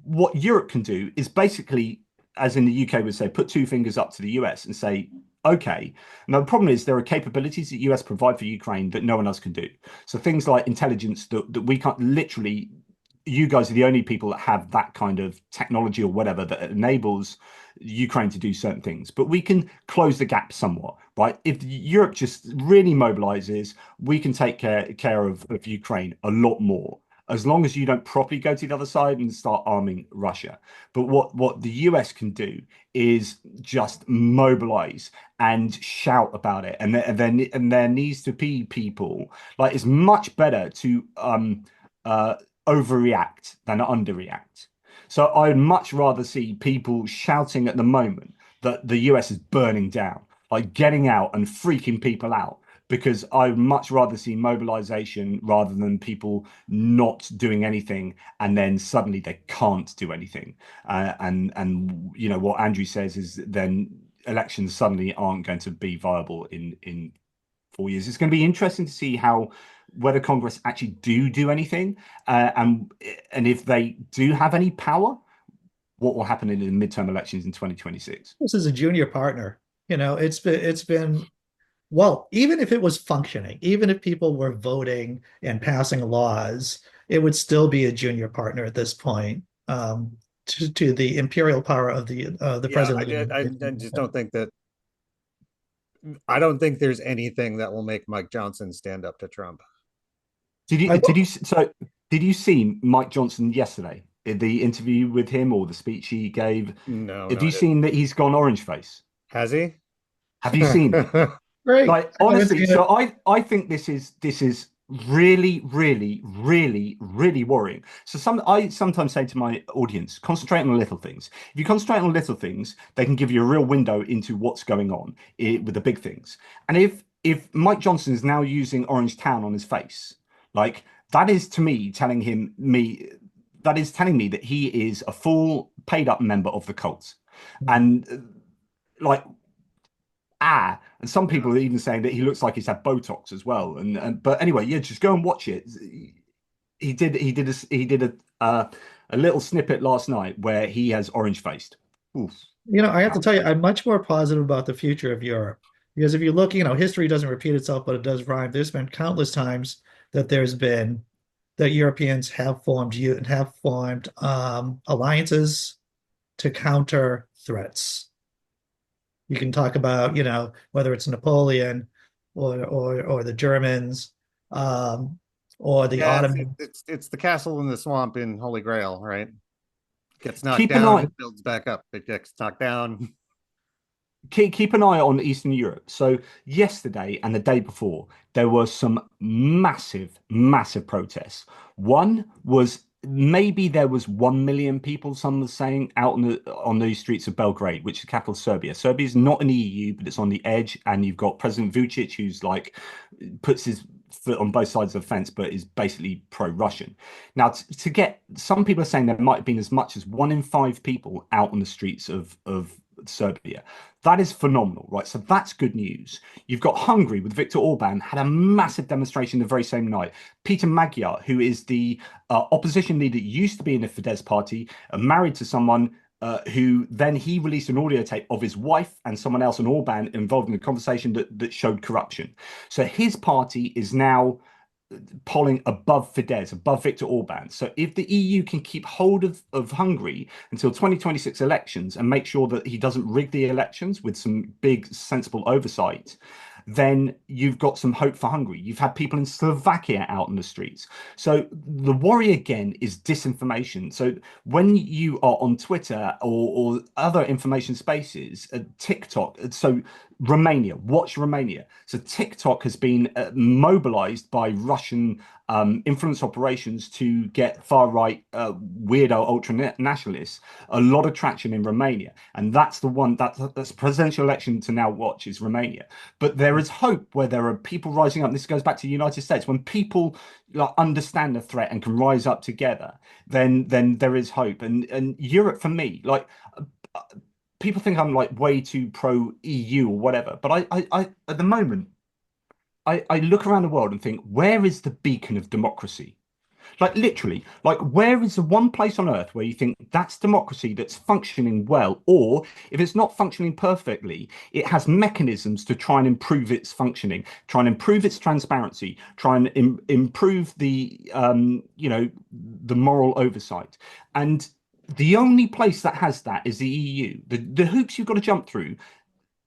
What Europe can do is basically, as in the UK would say, put two fingers up to the US and say, okay. Now, the problem is there are capabilities that US provide for Ukraine that no one else can do. So things like intelligence that we can't literally, you guys are the only people that have that kind of technology or whatever that enables Ukraine to do certain things. But we can close the gap somewhat, right? If Europe just really mobilizes, we can take care of Ukraine a lot more, as long as you don't properly go to the other side and start arming Russia. But what the US can do is just mobilize and shout about it. And there needs to be people, like, it's much better to overreact than underreact. So I'd much rather see people shouting at the moment that the US is burning down, like getting out and freaking people out, because I would much rather see mobilization rather than people not doing anything and then suddenly they can't do anything. And what Andrew says is then elections suddenly aren't going to be viable in 4 years. It's going to be interesting to see whether Congress actually do anything, and if they do have any power, what will happen in the midterm elections in 2026. This is a junior partner. It's been well, even if it was functioning, even if people were voting and passing laws, it would still be a junior partner at this point, to the imperial power of the Yeah, president of the I United just States. don't think that. I don't think there's anything that will make Mike Johnson stand up to Trump. Did I you will, did you so did you see Mike Johnson yesterday? The interview with him or the speech he gave? No, Have no, I you didn't. seen that he's gone orange face? Has he? Have you seen it? great. Like I haven't honestly, seen it. so I think this is really, really, really, really worrying. So I sometimes say to my audience, concentrate on the little things. If you concentrate on the little things, they can give you a real window into what's going on with the big things. And if Mike Johnson is now using Orange Town on his face, like that is to me that is telling me that he is a full paid up member of the cult. And like and some Yeah. people are even saying that he looks like he's had Botox as well. And but anyway, yeah, just go and watch it. He did a little snippet last night where he has orange faced. Oof. I have to tell you, I'm much more positive about the future of Europe because if you look, history doesn't repeat itself, but it does rhyme. There's been countless times that Europeans have formed alliances to counter threats. You can talk about, whether it's Napoleon or the Germans, or the Yeah, Ottoman. it's the castle in the swamp in Holy Grail, right? Gets knocked Keep an down, eye. it builds back up. It gets knocked down. Keep an eye on Eastern Europe. So yesterday and the day before, there were some massive, massive protests. One was maybe there was 1 million people, some were saying, out on the streets of Belgrade, which is the capital of Serbia. Serbia is not in the EU, but it's on the edge, and you've got President Vucic, who's like puts his foot on both sides of the fence, but is basically pro-Russian. Now, to get some people are saying there might have been as much as 1 in 5 people out on the streets of Serbia. That is phenomenal, right? So that's good news. You've got Hungary with Viktor Orban had a massive demonstration the very same night. Peter Magyar, who is the opposition leader, used to be in the Fidesz party, married to someone who then he released an audio tape of his wife and someone else, and Orban, involved in a conversation that showed corruption. So his party is now polling above Fidesz, above Viktor Orban. So if the EU can keep hold of Hungary until 2026 elections and make sure that he doesn't rig the elections with some big sensible oversight, then you've got some hope for Hungary. You've had people in Slovakia out in the streets. So the worry again is disinformation. So when you are on Twitter or other information spaces, TikTok, so Romania, watch Romania. So TikTok has been mobilized by Russian influence operations to get far right, weirdo ultra nationalists a lot of traction in Romania, and that's the one that's a presidential election to now watch is Romania. But there is hope where there are people rising up. This goes back to the United States. When people like understand the threat and can rise up together, then there is hope. And Europe for me, like. People think I'm like way too pro EU or whatever, but I at the moment I look around the world and think, where is the beacon of democracy? Like literally, like where is the one place on earth where you think that's democracy that's functioning well, or if it's not functioning perfectly, it has mechanisms to try and improve its functioning, try and improve its transparency, try and improve the moral oversight. And the only place that has that is the EU. The hoops you've got to jump through,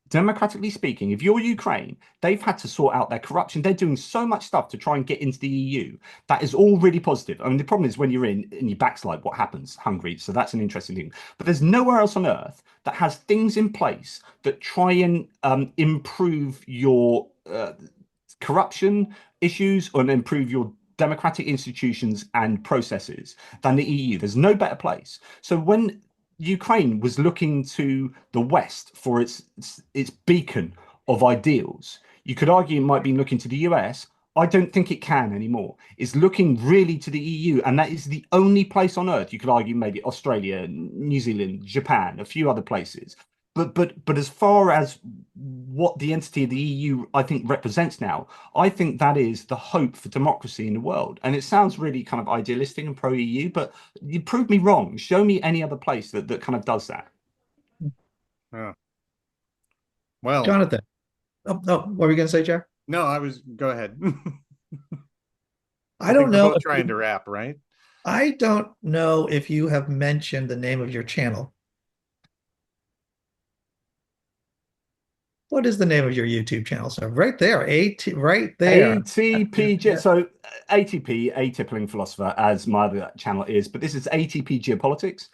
democratically speaking, if you're Ukraine, they've had to sort out their corruption. They're doing so much stuff to try and get into the EU. That is all really positive. I mean, the problem is when you're in and you backslide, what happens? Hungary. So that's an interesting thing. But there's nowhere else on earth that has things in place that try and improve your corruption issues and improve your democratic institutions and processes than the EU. There's no better place. So when Ukraine was looking to the West for its beacon of ideals, you could argue it might be looking to the US. I don't think it can anymore. It's looking really to the EU, and that is the only place on earth. You could argue maybe Australia, New Zealand, Japan, a few other places. but as far as what the entity of the EU, I think, represents now, I think that is the hope for democracy in the world. And it sounds really kind of idealistic and pro EU, but you prove me wrong. Show me any other place that kind of does that. Yeah. Well, Jonathan. Oh, what were you going to say, Jack? no, go ahead. I don't think we're know both if trying to wrap, right? I don't know if you have mentioned the name of your channel. What is the name of your YouTube channel, sir? Right there, right there. ATP, so ATP, Atypical Philosopher, as my other channel is, but this is ATP Geopolitics,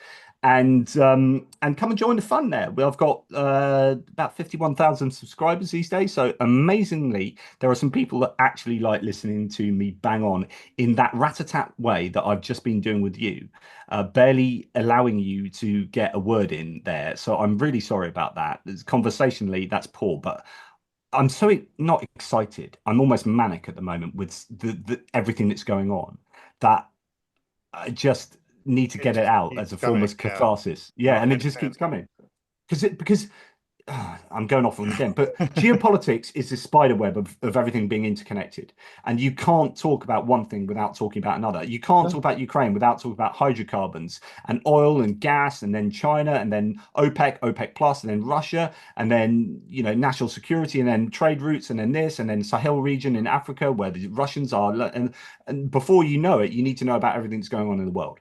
and come and join the fun there. I've got about 51,000 subscribers these days, so amazingly, there are some people that actually like listening to me bang on in that rat-a-tat way that I've just been doing with you, barely allowing you to get a word in there. So I'm really sorry about that. Conversationally, that's poor, but I'm so not excited. I'm almost manic at the moment with the everything that's going on that I just need to It get it just out keeps as a form coming, of yeah. catharsis. No, Yeah, and I it just understand. keeps coming because I'm going off on again, but geopolitics is the spider web of everything being interconnected. And you can't talk about one thing without talking about another. You can't talk about Ukraine without talking about hydrocarbons and oil and gas, and then China, and then OPEC, OPEC plus, and then Russia, and then, you know, national security, and then trade routes, and then this, and then Sahel region in Africa where the Russians are. And before you know it, you need to know about everything that's going on in the world.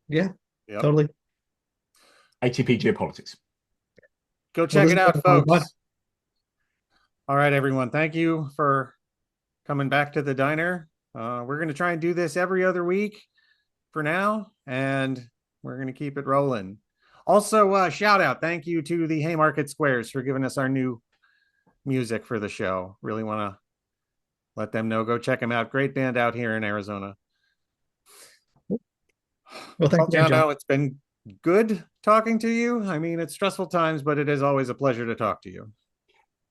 Yeah, Yep. totally. ATP Geopolitics. Go check it out, folks. Fun. All right, everyone. Thank you for coming back to the diner. We're going to try and do this every other week for now, and we're going to keep it rolling. Also, shout out. Thank you to the Haymarket Squares for giving us our new music for the show. Really want to let them know. Go check them out. Great band out here in Arizona. Well, thank you, John. It's been good talking to you. I mean, it's stressful times, but it is always a pleasure to talk to you.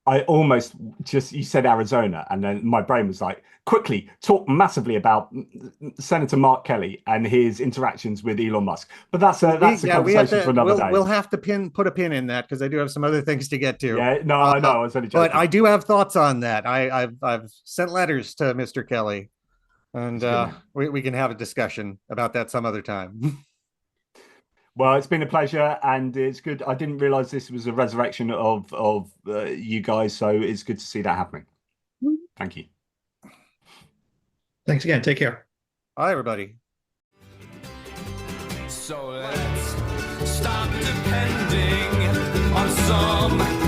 I almost you said Arizona, and then my brain was like, quickly talk massively about Senator Mark Kelly and his interactions with Elon Musk. But that's a conversation for another day. We'll have to put a pin in that because I do have some other things to get to. Yeah, no, I know. I was only joking. But I do have thoughts on that. I've sent letters to Mr. Kelly, and we can have a discussion about that some other time. Well, it's been a pleasure, and it's good. I didn't realize this was a resurrection of you guys, so it's good to see that happening. Thank you. Thanks again. Take care. Bye, everybody. So let's stop depending on some